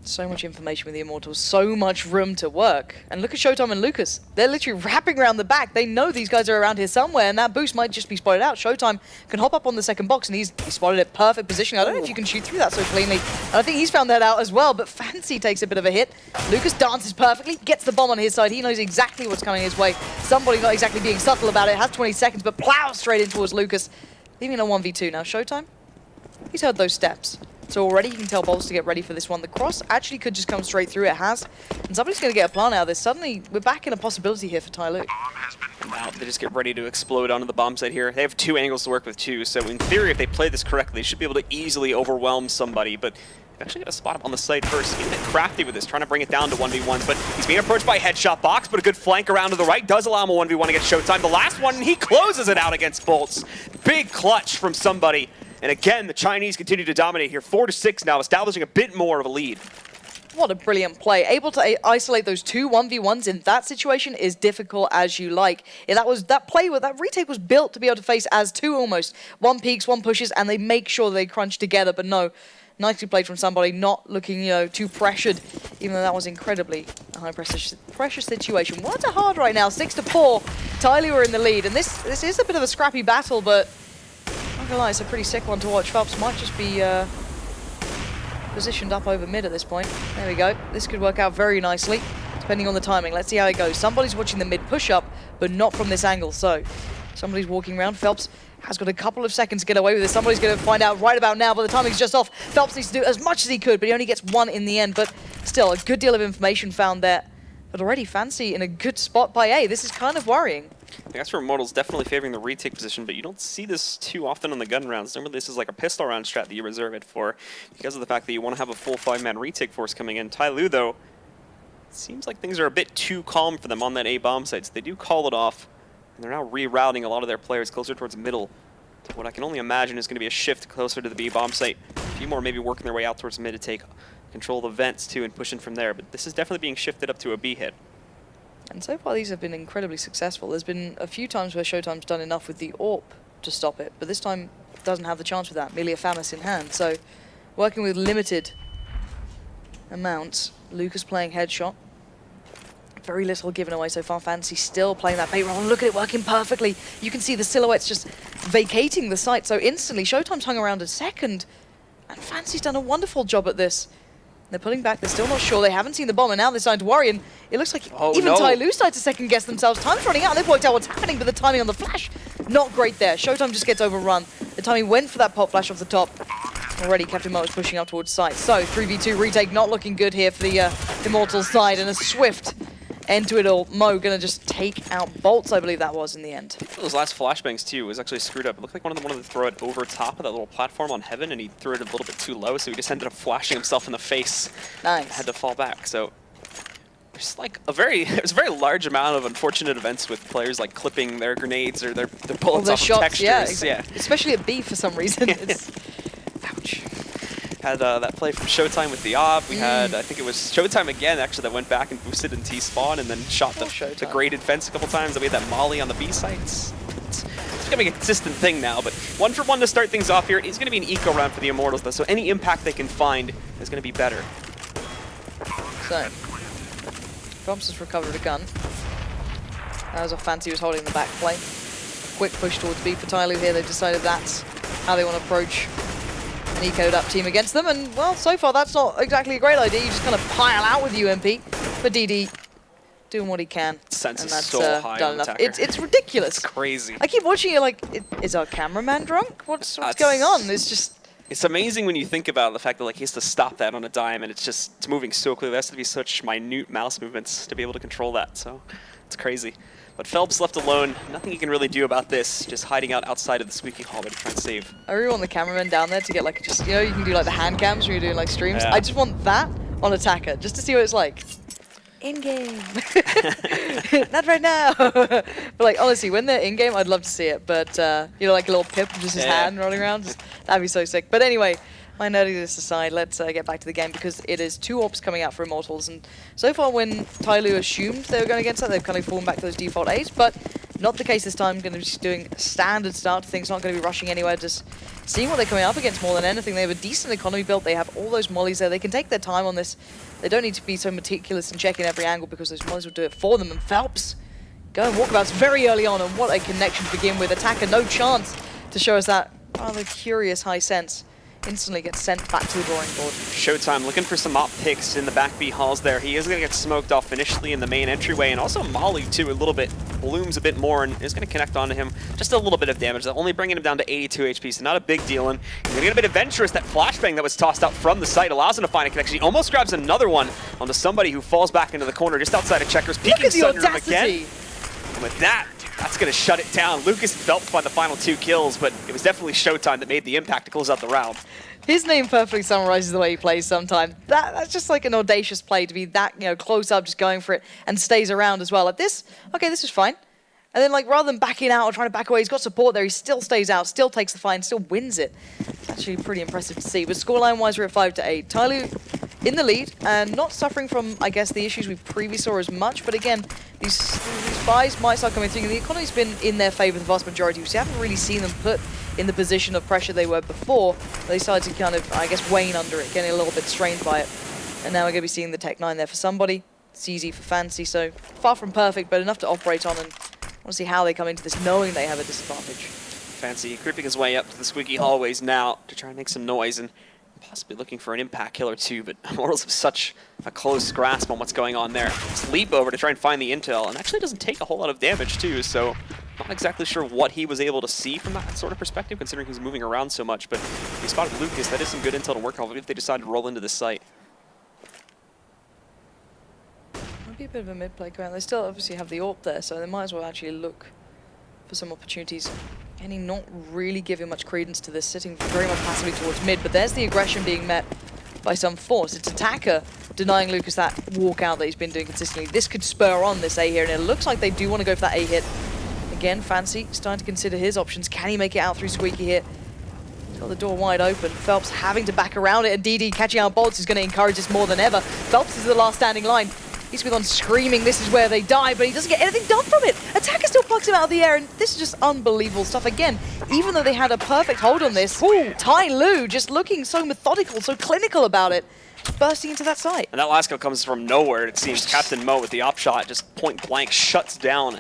So much information with the Immortals, so much room to work. And look at Showtime and Lucas. They're literally wrapping around the back. They know these guys are around here somewhere, and that boost might just be spotted out. Showtime can hop up on the second box, and he's spotted it perfect position. I don't know if you can shoot through that so cleanly. And I think he's found that out as well, but Fancy takes a bit of a hit. Lucas dances perfectly, gets the bomb on his side. He knows exactly what's coming his way. Somebody not exactly being subtle about it, has 20 seconds, but plows straight in towards Lucas, leaving a 1v2. Now, Showtime, he's heard those steps. So already you can tell Bolts to get ready for this one. The cross actually could just come straight through. It has. And somebody's going to get a plant out of this. Suddenly, we're back in a possibility here for TyLoo. Now they just get ready to explode onto the bomb site here. They have 2 angles to work with too, so in theory, if they play this correctly, they should be able to easily overwhelm somebody, but they've actually got to spot up on the site first. He's a bit crafty with this, trying to bring it down to 1v1s, but he's being approached by a headshot box, but a good flank around to the right does allow him a 1v1 against Showtime. The last one, he closes it out against Bolts. Big clutch from somebody. And again, the Chinese continue to dominate here. 4-6 now, establishing a bit more of a lead. What a brilliant play. Able to isolate those 2 1v1s in that situation is difficult as you like. Yeah, that retake was built to be able to face as 2 almost. 1 peaks, 1 pushes, and they make sure they crunch together. But no, nicely played from somebody, not looking, too pressured, even though that was incredibly a high pressure situation. Words are hard right now. 6-4. TyLoo are in the lead, and this is a bit of a scrappy battle, but not gonna lie, it's a pretty sick one to watch. Phelps might just be positioned up over mid at this point. There we go. This could work out very nicely, depending on the timing. Let's see how it goes. Somebody's watching the mid push-up, but not from this angle. So, somebody's walking around. Phelps has got a couple of seconds to get away with this. Somebody's going to find out right about now, but the timing's just off. Phelps needs to do as much as he could, but he only gets 1 in the end. But still, a good deal of information found there. But already Fancy in a good spot by A. This is kind of worrying. I think that's where Immortals definitely favoring the retake position, but you don't see this too often on the gun rounds. Normally this is like a pistol round strat that you reserve it for because of the fact that you want to have a full 5-man retake force coming in. TyLoo, though, it seems like things are a bit too calm for them on that A bomb site, so they do call it off, and they're now rerouting a lot of their players closer towards middle to what I can only imagine is going to be a shift closer to the B bomb site. A few more maybe working their way out towards mid to take control of the vents too and pushing from there, but this is definitely being shifted up to a B hit. And so far these have been incredibly successful. There's been a few times where Showtime's done enough with the AWP to stop it, but this time doesn't have the chance with that, merely a FAMAS in hand. So working with limited amounts, Lucas playing headshot. Very little given away so far. Fancy still playing that bait roll. Look at it working perfectly. You can see the silhouettes just vacating the site so instantly. Showtime's hung around a second, and Fancy's done a wonderful job at this. They're pulling back, they're still not sure, they haven't seen the bomb, and now they're starting to worry, and it looks like even TyLoo started to second guess themselves. Time's running out, and they've worked out what's happening, but the timing on the flash, not great there. Showtime just gets overrun. The timing went for that pop flash off the top. Already Captain Mo is pushing up towards site. So 3v2 retake not looking good here for the Immortals side, and a swift end to it all. Mo gonna just take out Bolts, I believe that was in the end. Those last flashbangs too was actually screwed up. It looked like one of them wanted to throw it over top of that little platform on Heaven, and he threw it a little bit too low, so he just ended up flashing himself in the face. Nice. Had to fall back. So just like it was a very large amount of unfortunate events with players like clipping their grenades or their bullets off of textures. Yeah, especially at B for some reason. It's, ouch. Had that play from Showtime with the AWP. We had, I think it was Showtime again, actually, that went back and boosted in T-spawn and then shot the graded fence a couple times. Then we had that molly on the B sites. It's going to be a consistent thing now, but 1-for-1 to start things off here. It's going to be an eco round for the Immortals, though, so any impact they can find is going to be better. So, Props has recovered a gun. That was a Fancy was holding the back play. Quick push towards B for TyLoo here. They've decided that's how they want to approach an ecoed up team against them, and well, so far that's not exactly a great idea. You just kind of pile out with UMP, but DD doing what he can. Sense and is that's so high done on enough. attacker. It's ridiculous. It's crazy. I keep watching it like, is our cameraman drunk? What's going on? It's just... It's amazing when you think about the fact that like he has to stop that on a dime, and it's moving so quickly. There has to be such minute mouse movements to be able to control that. So it's crazy. But Phelps left alone. Nothing he can really do about this. Just hiding out outside of the squeaky hallway to try and save. I really want the cameraman down there to get like just, you know, you can do like the hand cams when you're doing like streams. Yeah. I just want that on attacker just to see what it's like. In game. Not right now. But like honestly, when they're in game, I'd love to see it. But you know, like a little pip, just his hand rolling around, that'd be so sick. But anyway, my nerdiness aside, let's get back to the game because it is 2 AWPs coming out for Immortals, and so far when TyLoo assumed they were going against that, they've kind of fallen back to those default A's, but not the case this time. Going to be just doing standard start to things, not going to be rushing anywhere, just seeing what they're coming up against more than anything. They have a decent economy built, they have all those mollies there, they can take their time on this. They don't need to be so meticulous and checking every angle because those mollies will do it for them, and Phelps going walkabouts very early on, and what a connection to begin with. Attacker, no chance to show us that rather curious high sense. Instantly gets sent back to the drawing board. Showtime looking for some op picks in the back B halls there. He is going to get smoked off initially in the main entryway, and also Molly too a little bit. Blooms a bit more and is going to connect onto him. Just a little bit of damage, only bringing him down to 82 HP, so not a big deal. And he's going to get a bit adventurous. That flashbang that was tossed out from the site allows him to find a connection. He almost grabs another one onto somebody who falls back into the corner just outside of Checkers. Look at the audacity! And with that, that's going to shut it down. Lucas and Phelps find the final 2 kills, but it was definitely Showtime that made the impact to close out the round. His name perfectly summarizes the way he plays sometimes. That's just like an audacious play to be that, you know, close up, just going for it, and stays around as well. Like this, okay, this is fine. And then, like, rather than backing out or trying to back away, he's got support there. He still stays out, still takes the fight, and still wins it. It's actually pretty impressive to see. But scoreline-wise, we're at 5-8. TyLoo in the lead, and not suffering from, I guess, the issues we previously saw as much. But again, these buys might start coming through. The economy's been in their favor the vast majority. So you haven't really seen them put in the position of pressure they were before. They started to kind of, I guess, wane under it, getting a little bit strained by it. And now we're going to be seeing the Tech 9 there for somebody. It's easy for Fancy, so far from perfect, but enough to operate on, and I want to see how they come into this knowing they have a disadvantage. Fancy creeping his way up to the squeaky hallways now to try and make some noise and possibly looking for an impact kill or two, but Immortals have such a close grasp on what's going on there. Just leap over to try and find the intel, and actually doesn't take a whole lot of damage too, so not exactly sure what he was able to see from that sort of perspective, considering he's moving around so much, but he spotted Lucas. That is some good intel to work off if they decide to roll into this site. Might be a bit of a mid-play going. They still obviously have the AWP there, so they might as well actually look for some opportunities. Kenny not really giving much credence to this, sitting very much passively towards mid, but there's the aggression being met by some force. It's Attacker denying Lucas that walkout that he's been doing consistently. This could spur on this A here, and it looks like they do want to go for that A hit. Again, Fancy starting to consider his options. Can he make it out through Squeaky here? He's got the door wide open. Phelps having to back around it, and DD catching out bolts is going to encourage this more than ever. Phelps is the last standing line. He's with on screaming, this is where they die, but he doesn't get anything done from it. Attacker still plucks him out of the air, and this is just unbelievable stuff. Again, even though they had a perfect hold on this, TyLoo just looking so methodical, so clinical about it, bursting into that site. And that last kill comes from nowhere, it seems. Captain Mo with the op shot just point blank shuts down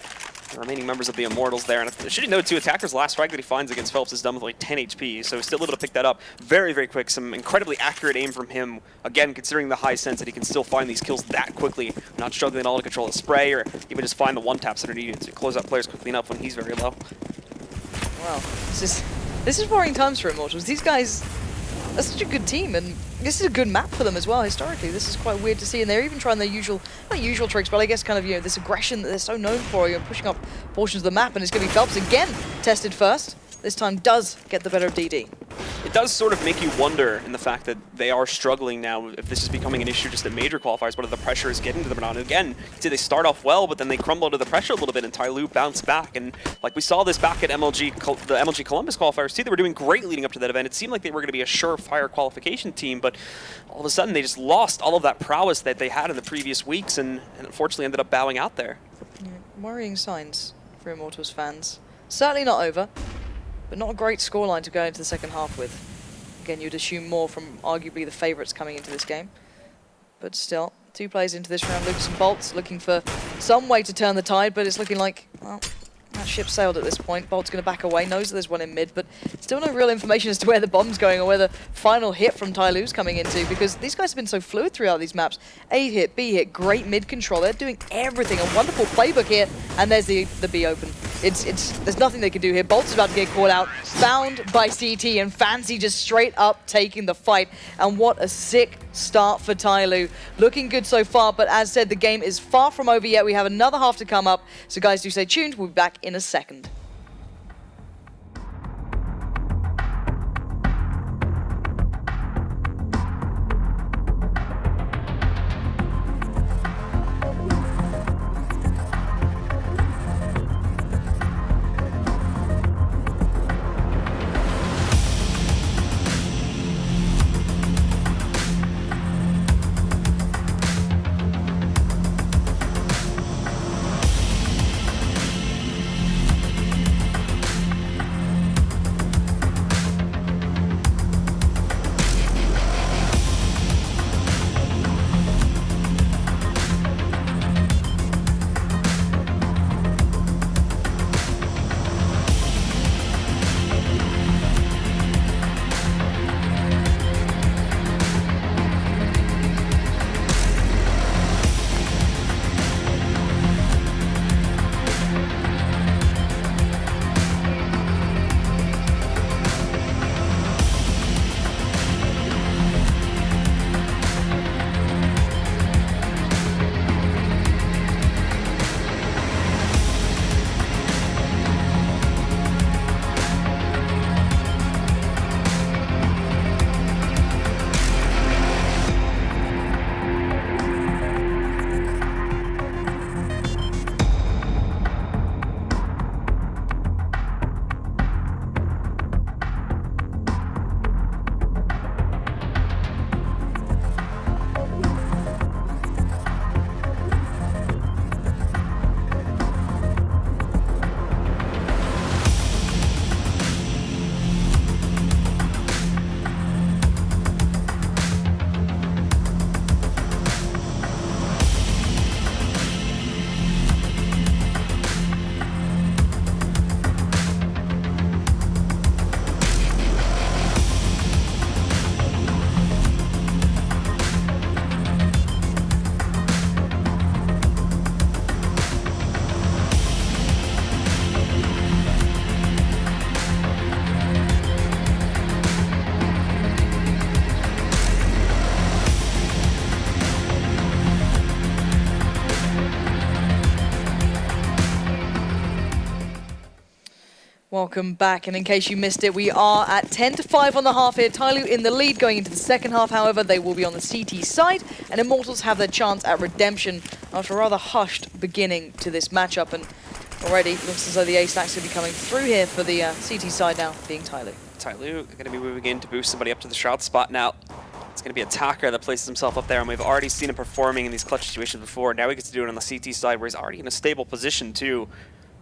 the remaining members of the Immortals there. And should you know too, Attacker's last frag that he finds against Phelps is done with like 10 HP, so he's still able to pick that up very, very quick. Some incredibly accurate aim from him. Again, considering the high sense that he can still find these kills that quickly, not struggling at all to control the spray or even just find the one-taps that are needed to close out players quickly enough when he's very low. Wow, this is worrying times for Immortals. These guys are such a good team, and this is a good map for them as well, historically. This is quite weird to see, and they're even trying their usual, not usual tricks, but I guess kind of, you know, this aggression that they're so known for, you know, pushing up portions of the map, and it's going to be Phelps again tested first. This time does get the better of DD. It does sort of make you wonder in the fact that they are struggling now, if this is becoming an issue just at major qualifiers, whether the pressure is getting to them or not. And again, they start off well, but then they crumble under the pressure a little bit, and TyLoo bounced back. And like we saw this back at the MLG Columbus qualifiers too, they were doing great leading up to that event. It seemed like they were going to be a surefire qualification team, but all of a sudden they just lost all of that prowess that they had in the previous weeks, and unfortunately ended up bowing out there. Yeah, worrying signs for Immortals fans. Certainly not over, but not a great scoreline to go into the second half with. Again, you'd assume more from arguably the favourites coming into this game. But still, 2 plays into this round, Lucas and Bolts looking for some way to turn the tide, but it's looking like, well, that ship sailed at this point. Bolt's going to back away, knows that there's one in mid, but still no real information as to where the bomb's going or where the final hit from TyLoo's coming into, because these guys have been so fluid throughout these maps. A hit, B hit, great mid control. They're doing everything. A wonderful playbook here, and there's the B open. There's nothing they can do here. Bolt's about to get caught out, found by CT, and Fancy just straight up taking the fight. And what a sick start for TyLoo. Looking good so far, but as said, the game is far from over yet. We have another half to come up, so guys, do stay tuned. We'll be back in a second. Welcome back, and in case you missed it, we are at 10-5 on the half here. TyLoo in the lead going into the second half, however, they will be on the CT side, and Immortals have their chance at redemption after a rather hushed beginning to this matchup, and already looks as though the A-Stacks will be coming through here for the CT side now, being TyLoo. TyLoo going to be moving in to boost somebody up to the Shroud spot now. It's going to be Attacker that places himself up there, and we've already seen him performing in these clutch situations before. Now he gets to do it on the CT side, where he's already in a stable position, too.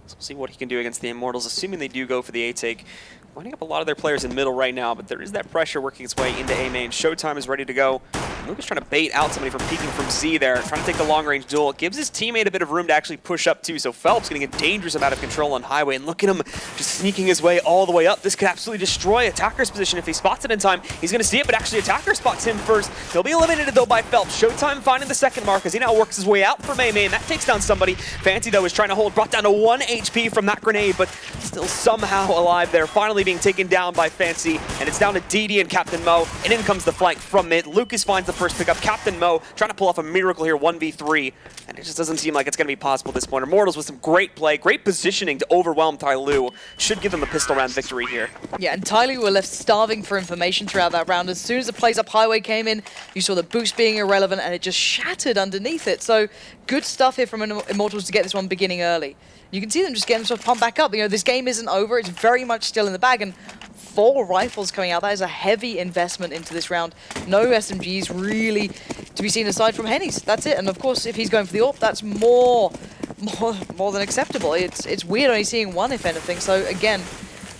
So we'll see what he can do against the Immortals, assuming they do go for the A-take. Lining up a lot of their players in middle right now, but there is that pressure working its way into A main. Showtime is ready to go. Lucas trying to bait out somebody from peeking from Z there, trying to take the long-range duel. It gives his teammate a bit of room to actually push up too, so Phelps getting a dangerous amount of control on Highway, and look at him just sneaking his way all the way up. This could absolutely destroy Attacker's position if he spots it in time. He's going to see it, but actually Attacker spots him first. He'll be eliminated though by Phelps. Showtime finding the second mark as he now works his way out from A main. That takes down somebody. Fancy though is trying to hold, brought down to 1 HP from that grenade, but still somehow alive there. Finally being taken down by Fancy, and it's down to DD and Captain Mo, and in comes the flank from mid. Lucas finds the first pickup. Captain Mo trying to pull off a miracle here, 1v3, and it just doesn't seem like it's going to be possible at this point. Immortals with some great play, great positioning to overwhelm TyLoo. Should give them the pistol round victory here. Yeah, and TyLoo were left starving for information throughout that round. As soon as the plays up Highway came in, you saw the boost being irrelevant, and it just shattered underneath it. So good stuff here from Immortals to get this one beginning early. You can see them just getting themselves pumped back up. You know, this game isn't over. It's very much still in the bag, and 4 rifles coming out. That is a heavy investment into this round. No SMGs really to be seen aside from Henny's. That's it. And of course, if he's going for the AWP, that's more than acceptable. It's weird only seeing one, if anything. So again,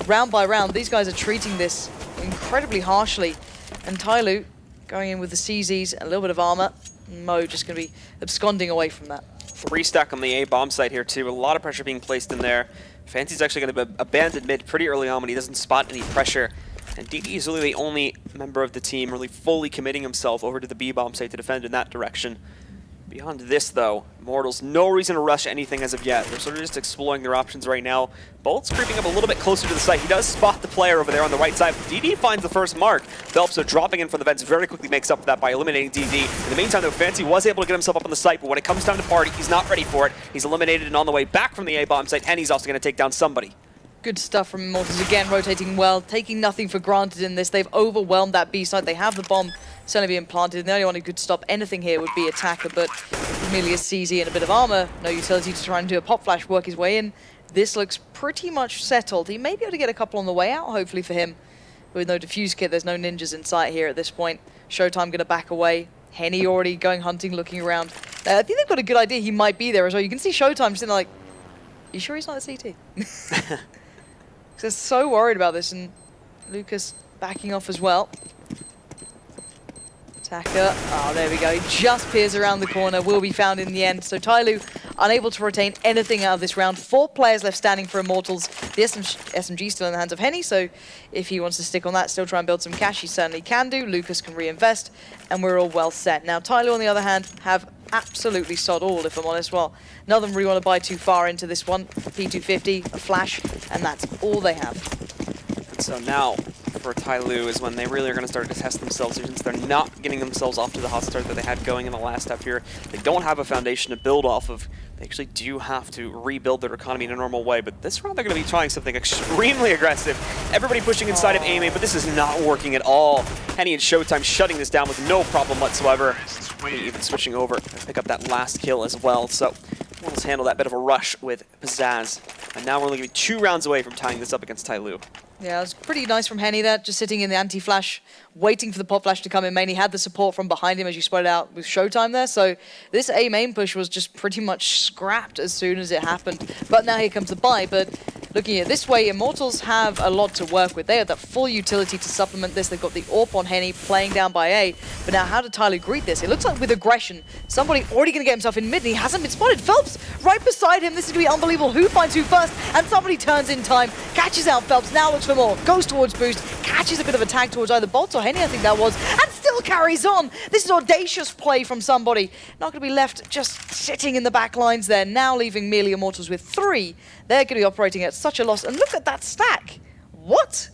round by round, these guys are treating this incredibly harshly. And TyLoo going in with the CZs, a little bit of armor. Mo just going to be absconding away from that. 3 stack on the A bomb site here too. A lot of pressure being placed in there. Fancy's actually going to be abandoned mid pretty early on when he doesn't spot any pressure. And DD is really the only member of the team really fully committing himself over to the B bomb site to defend in that direction. Beyond this, though, Immortals, no reason to rush anything as of yet. They're sort of just exploring their options right now. Bolt's creeping up a little bit closer to the site. He does spot the player over there on the right side. DD finds the first mark. Phelps, so dropping in from the vents, very quickly makes up for that by eliminating DD. In the meantime, though, Fancy was able to get himself up on the site, but when it comes time to party, he's not ready for it. He's eliminated, and on the way back from the A-bomb site, and he's also going to take down somebody. Good stuff from Immortals again, rotating well, taking nothing for granted in this. They've overwhelmed that B site. They have the bomb certainly being planted, and the only one who could stop anything here would be Attacker, but merely a CZ and a bit of armor, no utility to try and do a pop flash, work his way in. This looks pretty much settled. He may be able to get a couple on the way out, hopefully for him. With no defuse kit, there's no ninjas in sight here at this point. Showtime going to back away. Henny already going hunting, looking around. I think they've got a good idea he might be there as well. You can see Showtime sitting there like, you sure he's not at CT? Because they're so worried about this, and Lucas backing off as well. Attacker, oh there we go, he just peers around the corner, will be found in the end. So TyLoo unable to retain anything out of this round. 4 players left standing for Immortals. The SMG still in the hands of Henny, so if he wants to stick on that, still try and build some cash, he certainly can do. Lucas can reinvest, and we're all well set. Now TyLoo, on the other hand, have absolutely sod all, if I'm honest. Well, none of them really want to buy too far into this one. P250, a flash, and that's all they have. And so now, for TyLoo is when they really are going to start to test themselves, since they're not getting themselves off to the hot start that they had going in the last step here. They don't have a foundation to build off of. They actually do have to rebuild their economy in a normal way, but this round they're going to be trying something extremely aggressive. Everybody pushing inside of A main, but this is not working at all. Henny and Showtime shutting this down with no problem whatsoever. Henny even switching over to pick up that last kill as well, so Immortals handle that bit of a rush with pizzazz. And now we're only going to be 2 rounds away from tying this up against TyLoo. Yeah, it was pretty nice from Henny there, just sitting in the anti-flash, waiting for the pop flash to come in main. He had the support from behind him, as you spotted out, with Showtime there. So this A main push was just pretty much scrapped as soon as it happened. But now here comes the buy. But looking at it this way, Immortals have a lot to work with. They have that full utility to supplement this. They've got the AWP on Henny playing down by A. But now how did TyLoo greet this? It looks like with aggression, somebody already going to get himself in mid, and he hasn't been spotted. Phelps right beside him. This is going to be unbelievable. Who finds who first? And somebody turns in time, catches out Phelps, now looks for more, goes towards boost, catches a bit of a tag towards either Bolt or Henny, I think that was, and still carries on. This is audacious play from somebody. Not going to be left just sitting in the back lines there, now leaving merely Immortals with 3. They're going to be operating at such a loss. And look at that stack. What?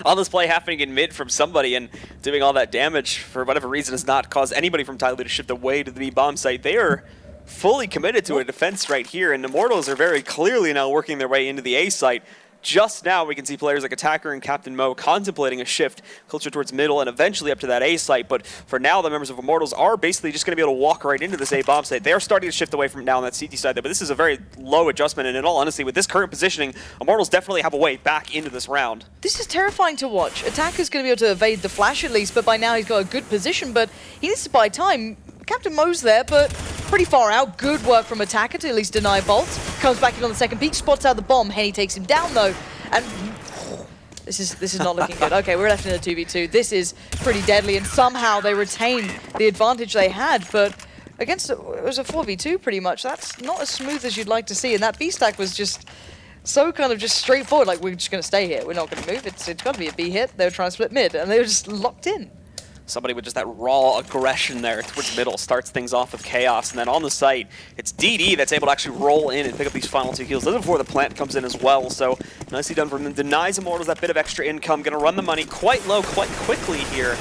All this play happening in mid from somebody and doing all that damage for whatever reason has not caused anybody from TyLoo to shift away to the B bomb site. They are fully committed to a defense right here, and Immortals are very clearly now working their way into the A site. Just now, we can see players like Attacker and Captain Mo contemplating a shift closer towards middle and eventually up to that A site. But for now, the members of Immortals are basically just going to be able to walk right into this A bomb site. They're starting to shift away from now on that CT side there, but this is a very low adjustment. And in all honesty, with this current positioning, Immortals definitely have a way back into this round. This is terrifying to watch. Attacker's going to be able to evade the flash at least, but by now he's got a good position, but he needs to buy time. Captain Mo's there, but pretty far out. Good work from Attacker to at least deny bolts. Comes back in on the second peak, spots out the bomb. Henny takes him down though, and this is not looking good. Okay, we're left in a 2v2. This is pretty deadly, and somehow they retain the advantage they had, but against it was a 4v2 pretty much. That's not as smooth as you'd like to see, and that B stack was just so kind of just straightforward. Like, we're just going to stay here. We're not going to move. It's got to be a B hit. They were trying to split mid, and they were just locked in. Somebody with just that raw aggression there towards middle starts things off with chaos, and then on the site, it's DD that's able to actually roll in and pick up these final 2 kills. This is before the plant comes in as well, so nicely done from them. Denies Immortals that bit of extra income, gonna run the money quite low, quite quickly here.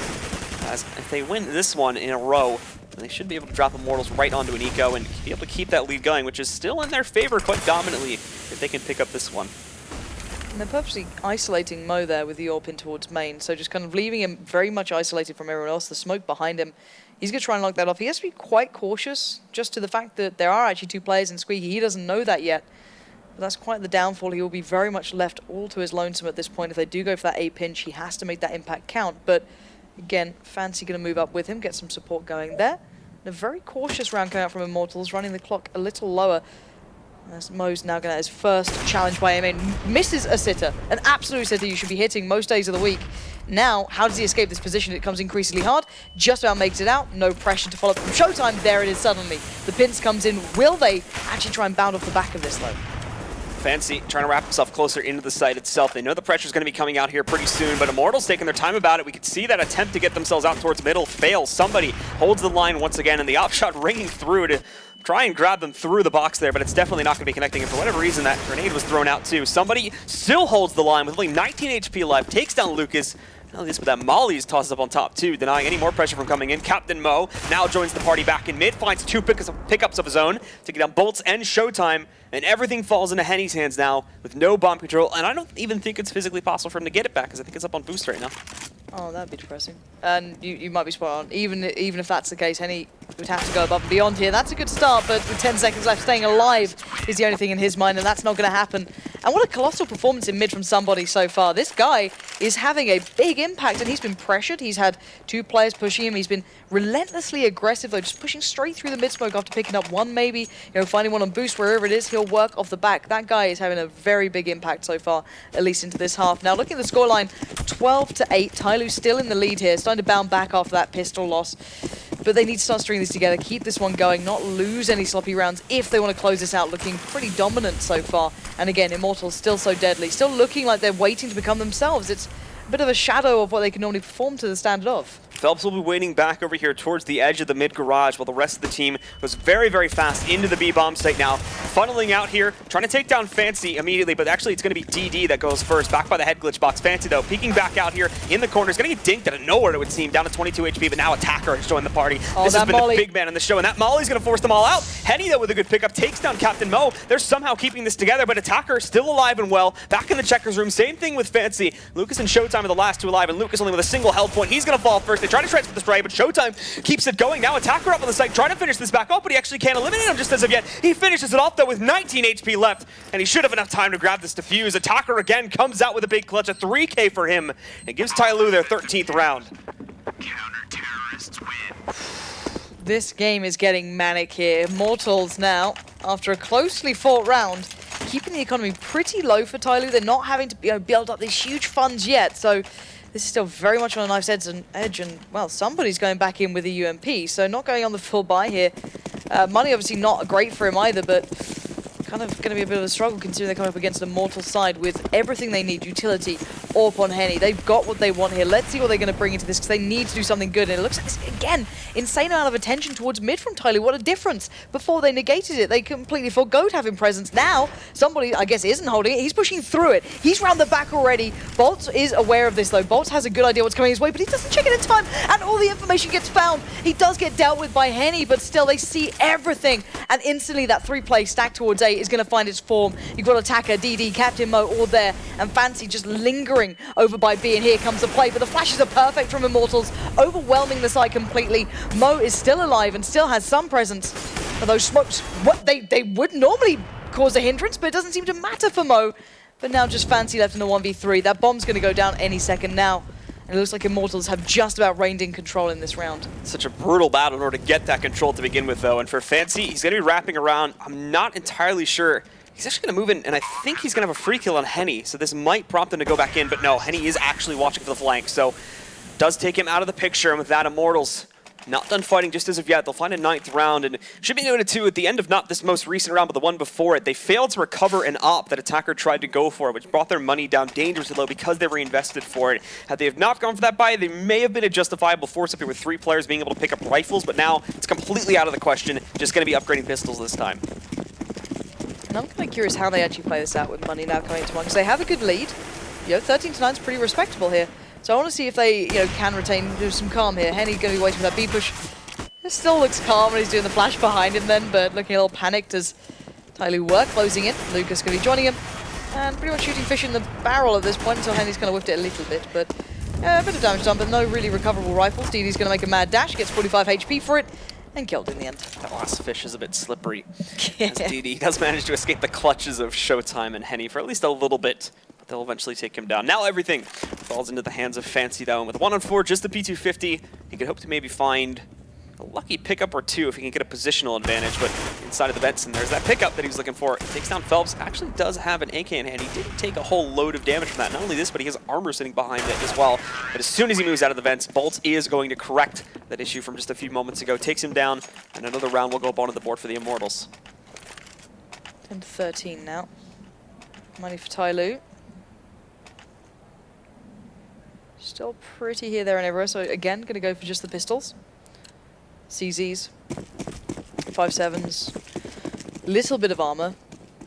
As if they win this one in a row, they should be able to drop Immortals right onto an eco and be able to keep that lead going, which is still in their favor quite dominantly if they can pick up this one. And they're purposely isolating Mo there with the AWP in towards main, so just kind of leaving him very much isolated from everyone else. The smoke behind him, he's going to try and lock that off. He has to be quite cautious, just to the fact that there are actually 2 players in Squeaky. He doesn't know that yet, but that's quite the downfall. He will be very much left all to his lonesome at this point. If they do go for that A pinch, he has to make that impact count. But again, Fancy going to move up with him, get some support going there. And a very cautious round coming out from Immortals, running the clock a little lower. As Mo's now going to have his first challenge by aiming. Misses a sitter. An absolute sitter you should be hitting most days of the week. Now, how does he escape this position? It comes increasingly hard. Just about makes it out. No pressure to follow up from Showtime. There it is suddenly. The pinch comes in. Will they actually try and bound off the back of this though? Fancy trying to wrap himself closer into the site itself. They know the pressure's going to be coming out here pretty soon, but Immortals taking their time about it. We could see that attempt to get themselves out towards middle fails. Somebody holds the line once again, and the op shot ringing through to try and grab them through the box there, but it's definitely not going to be connecting. And for whatever reason, that grenade was thrown out too. Somebody still holds the line with only 19 HP left, takes down Lucas. Not least with that Molly's tosses up on top too, denying any more pressure from coming in. Captain Mo now joins the party back in mid, finds 2 pickups of his own, taking down Bolts and Showtime, and everything falls into Henny's hands now with no bomb control, and I don't even think it's physically possible for him to get it back, because I think it's up on boost right now. Oh, that'd be depressing. And you might be spot on. Even if that's the case, Henny would have to go above and beyond here. That's a good start, but with 10 seconds left, staying alive is the only thing in his mind, and that's not going to happen. And what a colossal performance in mid from somebody so far. This guy is having a big impact, and he's been pressured. He's had 2 players pushing him. He's been relentlessly aggressive, though, just pushing straight through the mid smoke after picking up one, maybe, finding one on boost, wherever it is, he'll work off the back. That guy is having a very big impact so far, at least into this half. Now, looking at the scoreline, 12-8. TyLoo still in the lead here, starting to bound back after that pistol loss. But they need to start stringing this together, keep this one going, not lose any sloppy rounds if they want to close this out, looking pretty dominant so far. And again, Immortals still so deadly, still looking like they're waiting to become themselves. It's a bit of a shadow of what they can normally perform to the standard of. Phelps will be waiting back over here towards the edge of the mid garage while the rest of the team goes very, very fast into the B bomb site now. Funneling out here, trying to take down Fancy immediately, but actually it's going to be DD that goes first, back by the head glitch box. Fancy though, peeking back out here in the corner. Is going to get dinked out of nowhere, it would seem, down to 22 HP, but now Attacker has joined the party. Oh, this has been Molly. the big man in the show, and that Molly's going to force them all out. Henny though with a good pickup takes down Captain Mo. They're somehow keeping this together, but Attacker is still alive and well. Back in the checkers room, same thing with Fancy. Lucas and Showtime are the last 2 alive, and Lucas only with a single health point. He's going to fall first. They try to transfer the spray, but Showtime keeps it going. Now Attacker up on the site, trying to finish this back up, but he actually can't eliminate him just as of yet. He finishes it off though with 19 HP left, and he should have enough time to grab this defuse. Attacker again comes out with a big clutch, a 3K for him, and gives TyLoo their 13th round. Counter-terrorists win. This game is getting manic here. Immortals now, after a closely fought round, keeping the economy pretty low for TyLoo. They're not having to build up these huge funds yet, so this is still very much on a knife's edge, and, well, somebody's going back in with a UMP, so not going on the full buy here. Money obviously not great for him either, but kind of going to be a bit of a struggle considering they're coming up against an Immortal side with everything they need. Utility, AWP on Henny. They've got what they want here. Let's see what they're going to bring into this because they need to do something good. And it looks like this, again, insane amount of attention towards mid from TyLoo. What a difference. Before they negated it, they completely forgoed having presence. Now, somebody, I guess, isn't holding it. He's pushing through it. He's round the back already. Boltz is aware of this, though. Boltz has a good idea what's coming his way, but he doesn't check it in time. And all the information gets found. He does get dealt with by Henny, but still, they see everything. And instantly, that 3-play stack towards A is going to find its form. You've got Attacker, DD, Captain Mo all there, and Fancy just lingering over by B, and here comes the play, but the flashes are perfect from Immortals, overwhelming the side completely. Mo is still alive and still has some presence. But those smokes, what they would normally cause a hindrance, but it doesn't seem to matter for Mo. But now just Fancy left in the 1v3. That bomb's going to go down any second now. And it looks like Immortals have just about reined in control in this round. Such a brutal battle in order to get that control to begin with, though. And for Fancy, he's going to be wrapping around. I'm not entirely sure. He's actually going to move in, and I think he's going to have a free kill on Henny. So this might prompt him to go back in. But no, Henny is actually watching for the flank. So does take him out of the picture. And with that, Immortals not done fighting just as of yet. They'll find a 9th round, and should be noted too, at the end of not this most recent round, but the one before it, they failed to recover an op that Attacker tried to go for, which brought their money down dangerously low because they were invested for it. Had they have not gone for that buy, they may have been a justifiable force up here with 3 players being able to pick up rifles, but now it's completely out of the question. Just going to be upgrading pistols this time. And I'm kind of curious how they actually play this out with money now coming into one, because they have a good lead. 13-9 is pretty respectable here. So I want to see if they, can retain some calm here. Henny going to be waiting for that B push. It still looks calm when he's doing the flash behind him then, but looking a little panicked as TyLoo were closing in. Lucas going to be joining him, and pretty much shooting fish in the barrel at this point until Henny's kind of whipped it a little bit, but a bit of damage done, but no really recoverable rifles. DD's going to make a mad dash, gets 45 HP for it, and killed in the end. That last fish is a bit slippery. As DD does manage to escape the clutches of Showtime and Henny for at least a little bit. They'll eventually take him down. Now everything falls into the hands of Fancy, though. And with 1-on-4, just the P250, he could hope to maybe find a lucky pickup or two if he can get a positional advantage. But inside of the Benson, there's that pickup that he was looking for. Takes down Phelps. Actually does have an AK in hand. He didn't take a whole load of damage from that. Not only this, but he has armor sitting behind it as well. But as soon as he moves out of the vents, Boltz is going to correct that issue from just a few moments ago. Takes him down, and another round will go up onto the board for the Immortals. 10-13 now. Money for TyLoo. Still pretty here, there, and everywhere. So again, going to go for just the pistols. CZs, 5.7s, little bit of armor,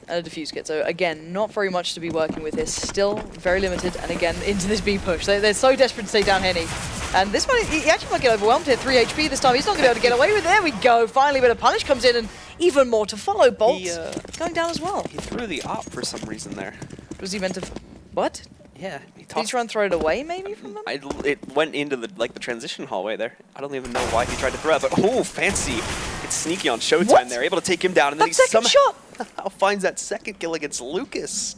and a defuse kit. So again, not very much to be working with here. Still very limited, and again, into this B push. They're so desperate to take down Henny. And this one, he actually might get overwhelmed here. 3 HP this time. He's not going to be able to get away with it. There we go. Finally, a bit of punish comes in, and even more to follow. Boltz going down as well. He threw the op for some reason there. Was he meant to... What? Yeah, Did he try and throw it away, maybe, from them? It went into the transition hallway there. I don't even know why he tried to throw it, but oh, Fancy. It's sneaky on Showtime there. Able to take him down, and then he somehow finds that second kill against Lucas.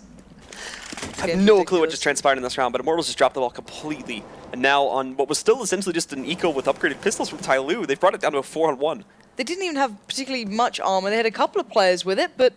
I have no clue what just transpired in this round, but Immortals just dropped the ball completely. And now on what was still essentially just an eco with upgraded pistols from TyLoo, they've brought it down to a 4-on-1. They didn't even have particularly much armor. They had a couple of players with it, but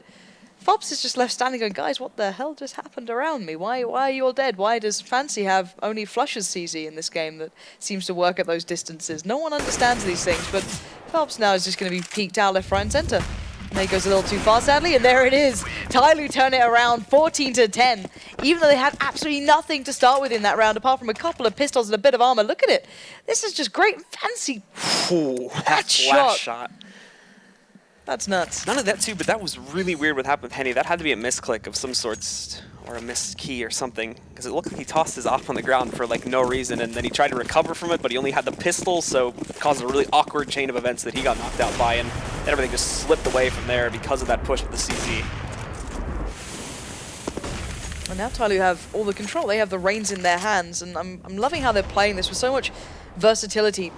Phelps is just left standing going, guys, what the hell just happened around me? Why are you all dead? Why does Fancy have only flushes CZ in this game that seems to work at those distances? No one understands these things, but Phelps now is just going to be peeked out left, right, and center. And he goes a little too far, sadly, and there it is. TyLoo turn it around, 14-10. Even though they had absolutely nothing to start with in that round, apart from a couple of pistols and a bit of armor. Look at it. This is just great. Fancy. Ooh, that shot. That's nuts. None of that too, but that was really weird what happened with Henny. That had to be a misclick of some sorts, or a missed key or something, because it looked like he tossed his op on the ground for like no reason, and then he tried to recover from it, but he only had the pistol, so it caused a really awkward chain of events that he got knocked out by, and then everything just slipped away from there because of that push with the CZ. And now TyLoo have all the control. They have the reins in their hands, and I'm loving how they're playing this with so much versatility.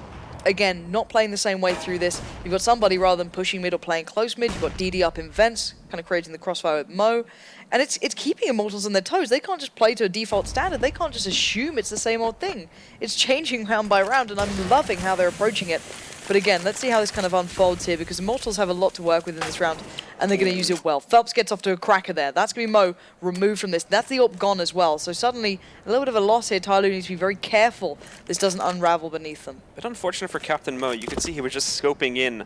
Again, not playing the same way through this. You've got somebody rather than pushing mid or playing close mid. You've got DD up in vents, kind of creating the crossfire with Mo. And it's keeping Immortals on their toes. They can't just play to a default standard. They can't just assume it's the same old thing. It's changing round by round, and I'm loving how they're approaching it. But again, let's see how this kind of unfolds here, because Immortals have a lot to work with in this round, and they're going to use it well. Phelps gets off to a cracker there. That's going to be Mo removed from this. That's the AWP gone as well. So suddenly, a little bit of a loss here. TyLoo needs to be very careful this doesn't unravel beneath them. Bit unfortunate for Captain Mo. You could see he was just scoping in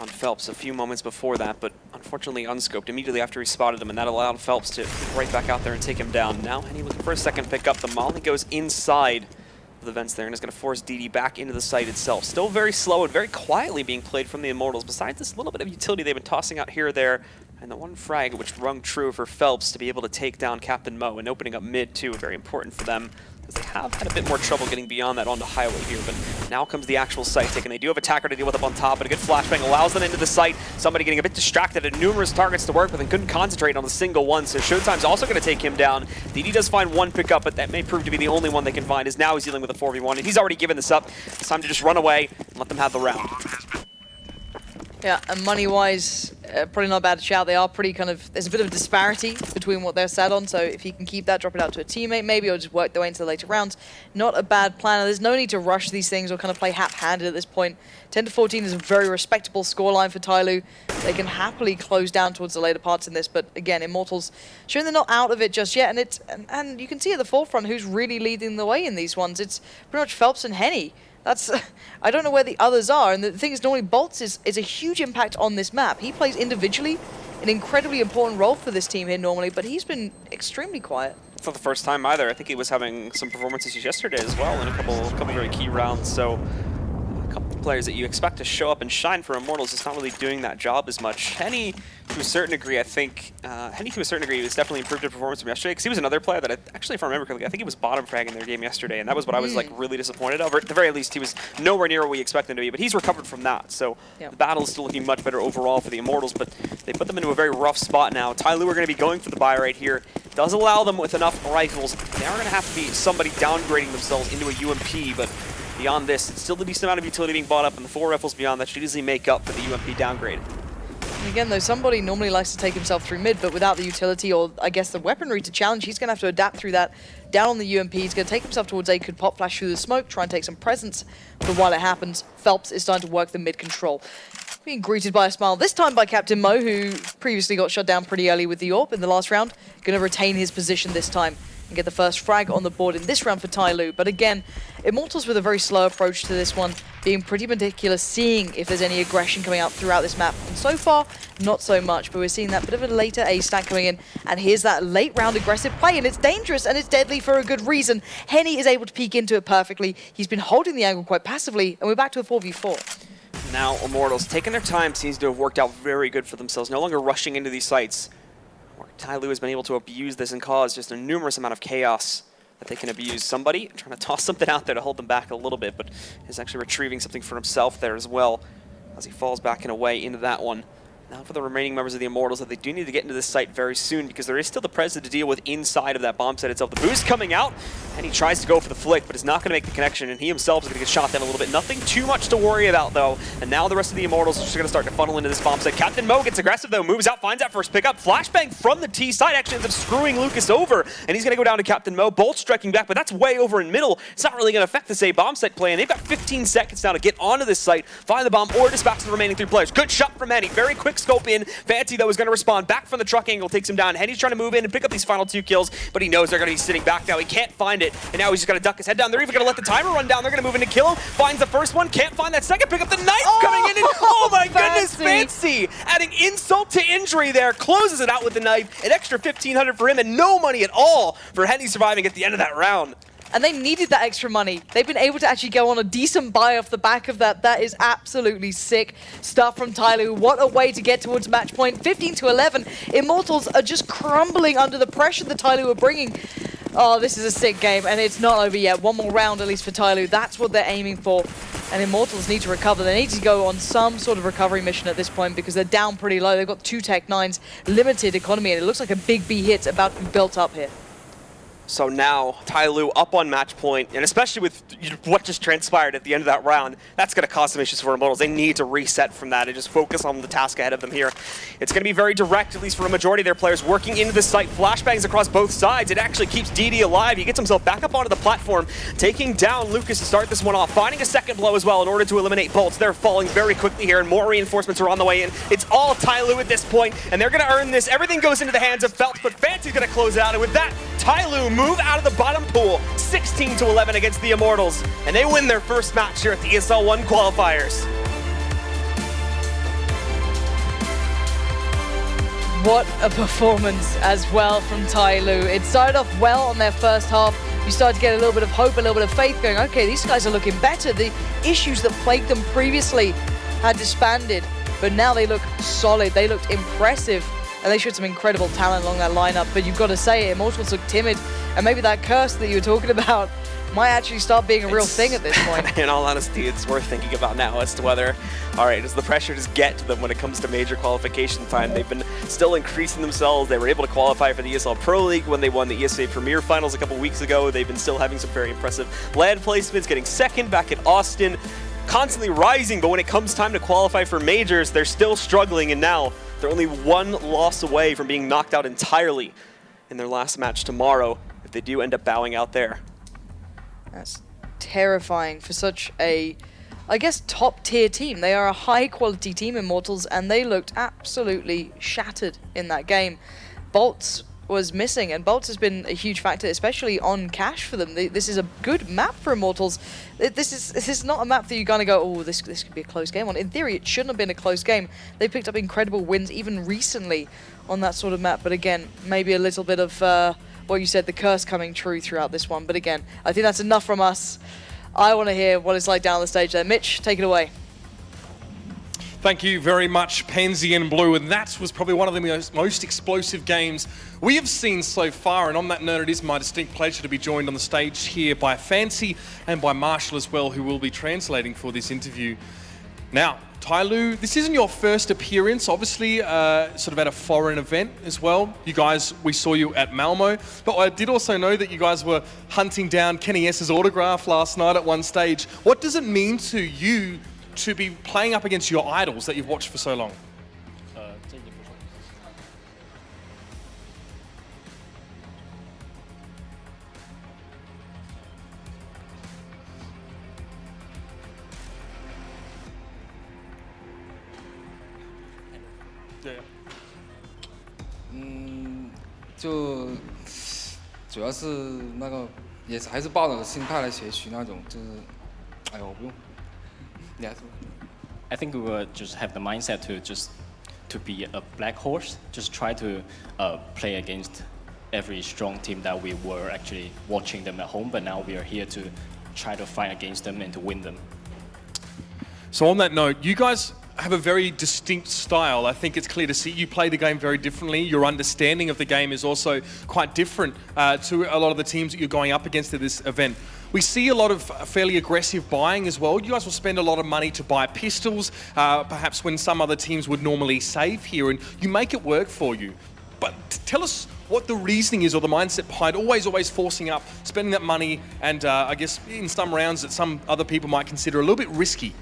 on Phelps a few moments before that, but unfortunately unscoped immediately after he spotted him, and that allowed Phelps to get right back out there and take him down. Now Henny looking for a second pickup. The molly goes inside the vents there and is going to force DD back into the site itself. Still very slow and very quietly being played from the Immortals. Besides this little bit of utility they've been tossing out here or there, and the one frag which rung true for Phelps to be able to take down Captain Mo and opening up mid too, very important for them, because they have had a bit more trouble getting beyond that onto highway here. But now comes the actual site take, and they do have attacker to deal with up on top, but a good flashbang allows them into the site. Somebody getting a bit distracted and numerous targets to work with and couldn't concentrate on a single one, so Showtime's also going to take him down. DD does find one pickup, but that may prove to be the only one they can find, as now he's dealing with a 4v1, and he's already given this up. It's time to just run away and let them have the round. Yeah, and money-wise, probably not a bad shout. They are pretty kind of, there's a bit of a disparity between what they're sat on, so if he can keep that, drop it out to a teammate maybe, or just work their way into the later rounds, not a bad plan. There's no need to rush these things or kind of play hap-handed at this point. 10-14 is a very respectable scoreline for TyLoo. They can happily close down towards the later parts in this, but again, Immortals showing they're not out of it just yet, and you can see at the forefront who's really leading the way in these ones. It's pretty much Phelps and Henny. That's, I don't know where the others are, and the thing is, normally Bolts is a huge impact on this map. He plays individually an incredibly important role for this team here normally, but he's been extremely quiet. It's not the first time either. I think he was having some performances yesterday as well in a couple very key rounds, so a couple of players that you expect to show up and shine for Immortals is not really doing that job as much. Henny, to a certain degree, I think, was definitely improved in performance from yesterday, because he was another player that, actually, if I remember correctly, I think he was bottom frag in their game yesterday, and that was what I was like really disappointed of. Or at the very least, he was nowhere near what we expected him to be, but he's recovered from that. So the battle is still looking much better overall for the Immortals, but they put them into a very rough spot now. TyLoo are going to be going for the buy right here. Does allow them with enough rifles. They are going to have to be somebody downgrading themselves into a UMP, but beyond this, it's still a decent amount of utility being bought up, and the 4 rifles beyond that should easily make up for the UMP downgrade. And again, though, somebody normally likes to take himself through mid, but without the utility or, I guess, the weaponry to challenge, he's going to have to adapt through that. Down on the UMP, he's going to take himself towards A, could pop flash through the smoke, try and take some presence. But while it happens, Phelps is starting to work the mid control. Being greeted by a smile, this time by Captain Mo, who previously got shut down pretty early with the AWP in the last round. Going to retain his position this time and get the first frag on the board in this round for TyLoo. But again, Immortals with a very slow approach to this one, being pretty meticulous, seeing if there's any aggression coming out throughout this map. And so far, not so much, but we're seeing that bit of a later A stack coming in. And here's that late round aggressive play, and it's dangerous and it's deadly for a good reason. Henny is able to peek into it perfectly. He's been holding the angle quite passively, and we're back to a 4v4. Now Immortals, taking their time, seems to have worked out very good for themselves, no longer rushing into these sites. TyLoo has been able to abuse this and cause just a numerous amount of chaos that they can abuse. Somebody trying to toss something out there to hold them back a little bit, but is actually retrieving something for himself there as well as he falls back and away into that one. Now for the remaining members of the Immortals, that they do need to get into this site very soon, because there is still the Prez to deal with inside of that bomb site itself. The boost coming out, and he tries to go for the flick, but is not going to make the connection, and he himself is going to get shot down a little bit. Nothing too much to worry about, though. And now the rest of the Immortals are just going to start to funnel into this bomb site. Captain Mo gets aggressive, though, moves out, finds that first pickup. Flashbang from the T side actually ends up screwing Lucas over, and he's going to go down to Captain Mo. Bolt striking back, but that's way over in middle. It's not really going to affect this A bomb site play, and they've got 15 seconds now to get onto this site, find the bomb, or dispatch the remaining 3 players. Good shot from Henny. Very quick scope in. Fancy, though, is going to respond back from the truck angle, takes him down. Henny's trying to move in and pick up these final 2 kills, but he knows they're going to be sitting back now. He can't find it, and now he's just going to duck his head down. They're even going to let the timer run down. They're going to move in to kill him. Finds the first one, can't find that second. Pick up the knife coming in, and oh my goodness, Fancy! Adding insult to injury there. Closes it out with the knife. An extra 1,500 for him, and no money at all for Henny surviving at the end of that round. And they needed that extra money. They've been able to actually go on a decent buy off the back of that. That is absolutely sick stuff from TyLoo. What a way to get towards match point. 15-11. Immortals are just crumbling under the pressure that TyLoo are bringing. Oh, this is a sick game, and it's not over yet. One more round, at least for TyLoo. That's what they're aiming for. And Immortals need to recover. They need to go on some sort of recovery mission at this point, because they're down pretty low. They've got 2 Tech 9s, limited economy, and it looks like a big B hit's about to be built up here. So now, TyLoo up on match point, and especially with what just transpired at the end of that round, that's going to cause some issues for Immortals. They need to reset from that and just focus on the task ahead of them here. It's going to be very direct, at least for a majority of their players, working into the site. Flashbangs across both sides. It actually keeps DD alive. He gets himself back up onto the platform, taking down Lucas to start this one off, finding a second blow as well in order to eliminate Bolts. They're falling very quickly here, and more reinforcements are on the way in. It's all TyLoo at this point, and they're going to earn this. Everything goes into the hands of Phelps, but Fancy's going to close it out, and with that, TyLoo move out of the bottom pool, 16-11 against the Immortals, and they win their first match here at the ESL One Qualifiers. what a performance as well from TyLoo. It started off well on their first half. You started to get a little bit of hope, a little bit of faith going, okay, these guys are looking better. The issues that plagued them previously had disbanded, but now they look solid. They looked impressive, and they showed some incredible talent along that lineup. But you've got to say, Immortals look timid, and maybe that curse that you were talking about might actually start being a real thing at this point. In all honesty, it's worth thinking about now as to whether, all right, does the pressure just get to them when it comes to major qualification time? They've been still increasing themselves. They were able to qualify for the ESL Pro League when they won the ESA Premier Finals a couple weeks ago. They've been still having some very impressive LAN placements, getting second back at Austin, constantly rising, but when it comes time to qualify for majors, they're still struggling, and now they're only one loss away from being knocked out entirely in their last match tomorrow if they do end up bowing out there. That's terrifying for such a, I guess, top-tier team. They are a high-quality team, Immortals, and they looked absolutely shattered in that game. Bolts was missing, and Bolts has been a huge factor, especially on Cash for them. This is a good map for Immortals. This is not a map that you're going to go, oh, this could be a close game on. In theory, it shouldn't have been a close game. They picked up incredible wins even recently on that sort of map, but again, maybe a little bit of what you said, the curse coming true throughout this one. But again, I think that's enough from us. I want to hear what it's like down the stage there. Mitch, take it away. Thank you very much, Pansy and Blue, and that was probably one of the most explosive games we have seen so far. And on that note, it is my distinct pleasure to be joined on the stage here by Fancy and by Marshall as well, who will be translating for this interview. Now, TyLoo, this isn't your first appearance, obviously, sort of at a foreign event as well. You guys, we saw you at Malmo, but I did also know that you guys were hunting down Kenny S's autograph last night at one stage. What does it mean to you to be playing up against your idols that you've watched for so long? Yeah. 就主要是那个也还是抱着心态来学习那种，就是哎呦我不用。I think we will just have the mindset to be a black horse, just try to play against every strong team that we were actually watching them at home, but now we are here to try to fight against them and to win them. So on that note, you guys have a very distinct style. I think it's clear to see you play the game very differently. Your understanding of the game is also quite different to a lot of the teams that you're going up against at this event. We see a lot of fairly aggressive buying as well. You guys will spend a lot of money to buy pistols, perhaps when some other teams would normally save here, and you make it work for you. But tell us what the reasoning is or the mindset behind always forcing up, spending that money, and I guess in some rounds that some other people might consider a little bit risky.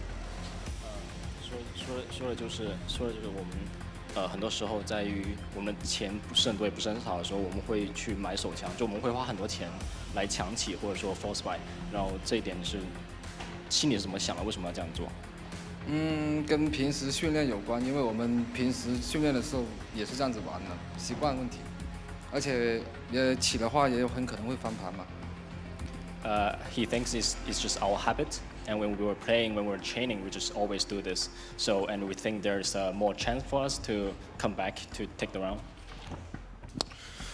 说的就是我们很多时候在于我们钱不是很多也不是很少的时候，我们会去买手枪，就我们会花很多钱来抢起或者说 force buy， 然后这一点是心里是怎么想的？为什么要这样做？跟平时训练有关，因为我们平时训练的时候也是这样子玩的，习惯问题，而且起的话也有很可能会翻盘嘛。He thinks it's just our habit. And when we were playing, when we were training, we just always do this. So, and we think there's more chance for us to come back to take the round.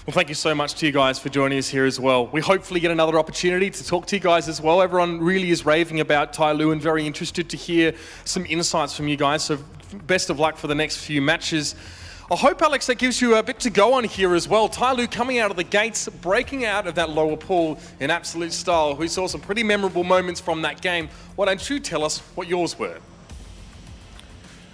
Well, thank you so much to you guys for joining us here as well. We hopefully get another opportunity to talk to you guys as well. Everyone really is raving about TyLoo and very interested to hear some insights from you guys. So best of luck for the next few matches. I hope, Alex, that gives you a bit to go on here as well. TyLoo coming out of the gates, breaking out of that lower pool in absolute style. We saw some pretty memorable moments from that game. Why don't you tell us what yours were?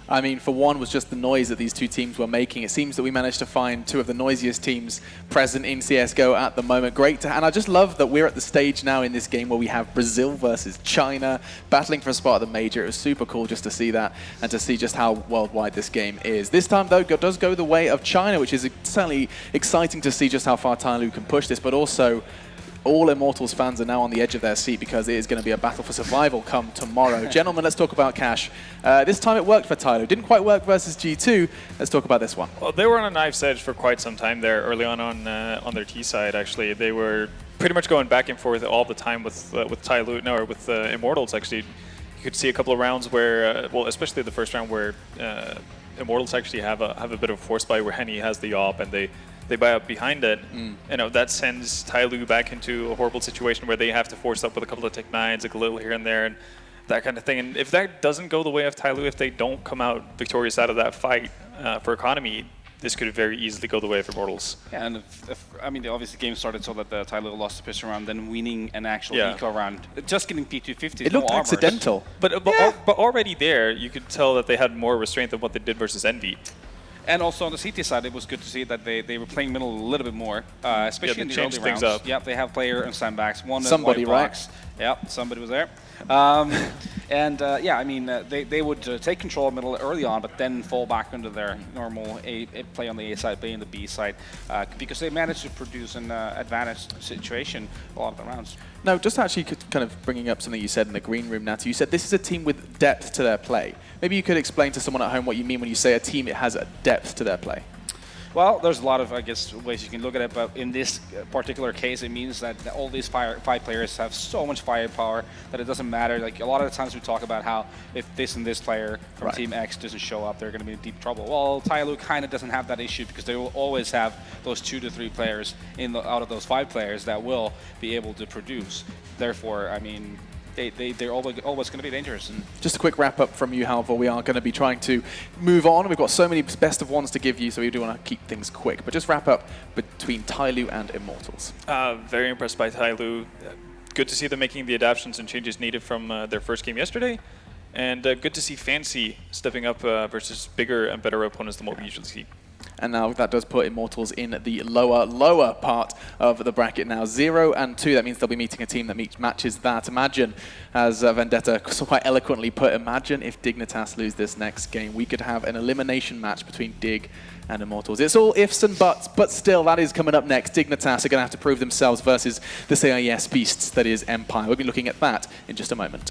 I mean, for one was just the noise that these two teams were making. It seems that we managed to find two of the noisiest teams present in CSGO at the moment. And I just love that we're at the stage now in this game where we have Brazil versus China battling for a spot at the major. It was super cool just to see that and to see just how worldwide this game is. This time, though, it does go the way of China, which is certainly exciting to see just how far TyLoo can push this, but also all Immortals fans are now on the edge of their seat because it is going to be a battle for survival come tomorrow. Gentlemen, let's talk about Cash. This time it worked for TyLoo. Didn't quite work versus G2. Let's talk about this one. Well, they were on a knife's edge for quite some time there, early on their T side, actually. They were pretty much going back and forth all the time with TyLoo, no, or with Immortals, actually. You could see a couple of rounds where, well, especially the first round where Immortals actually have a bit of a force buy where Henny has the op and they buy up behind it. You know, that sends TyLoo back into a horrible situation where they have to force up with a couple of Tech 9s, like a little here and there, and that kind of thing. And if that doesn't go the way of TyLoo, if they don't come out victorious out of that fight for economy, this could very easily go the way of Immortals. Yeah, and I mean, obviously the game started so that TyLoo lost the pistol round, then winning an actual eco round. Just getting P250. It looked accidental. But already there, you could tell that they had more restraint than what they did versus Envy. And also on the CT side, it was good to see that they were playing middle a little bit more, especially in the early rounds. Up. Yep, they have player and sandbags. Somebody, right? Yep, somebody was there. Yeah, I mean, they would take control of middle early on, but then fall back into their normal play on the A side, play on the B side, because they managed to produce an advantage situation a lot of the rounds. No, just actually kind of bringing up something you said in the green room, Natty. You said this is a team with depth to their play. Maybe you could explain to someone at home what you mean when you say a team it has a depth to their play. Well, there's a lot of, I guess, ways you can look at it, but in this particular case, it means that all these five players have so much firepower that it doesn't matter. Like, a lot of the times we talk about how if this and this player from Team X doesn't show up, they're going to be in deep trouble. Well, TyLoo kind of doesn't have that issue because they will always have those 2 to 3 players out of those 5 players that will be able to produce. Therefore, I mean, they're always going to be dangerous. Just a quick wrap up from you, Halvor. We are going to be trying to move on. We've got so many best of ones to give you, so we do want to keep things quick. But just wrap up between TyLoo and Immortals. Very impressed by TyLoo. Good to see them making the adaptations and changes needed from their first game yesterday. And good to see Fancy stepping up versus bigger and better opponents than what we usually see. And now that does put Immortals in the lower part of the bracket now. 0 and 2, that means they'll be meeting a team that matches that. Imagine, as Vendetta quite eloquently put, imagine if Dignitas lose this next game. We could have an elimination match between Dig and Immortals. It's all ifs and buts, but still, that is coming up next. Dignitas are going to have to prove themselves versus the CIS beasts that is Empire. We'll be looking at that in just a moment.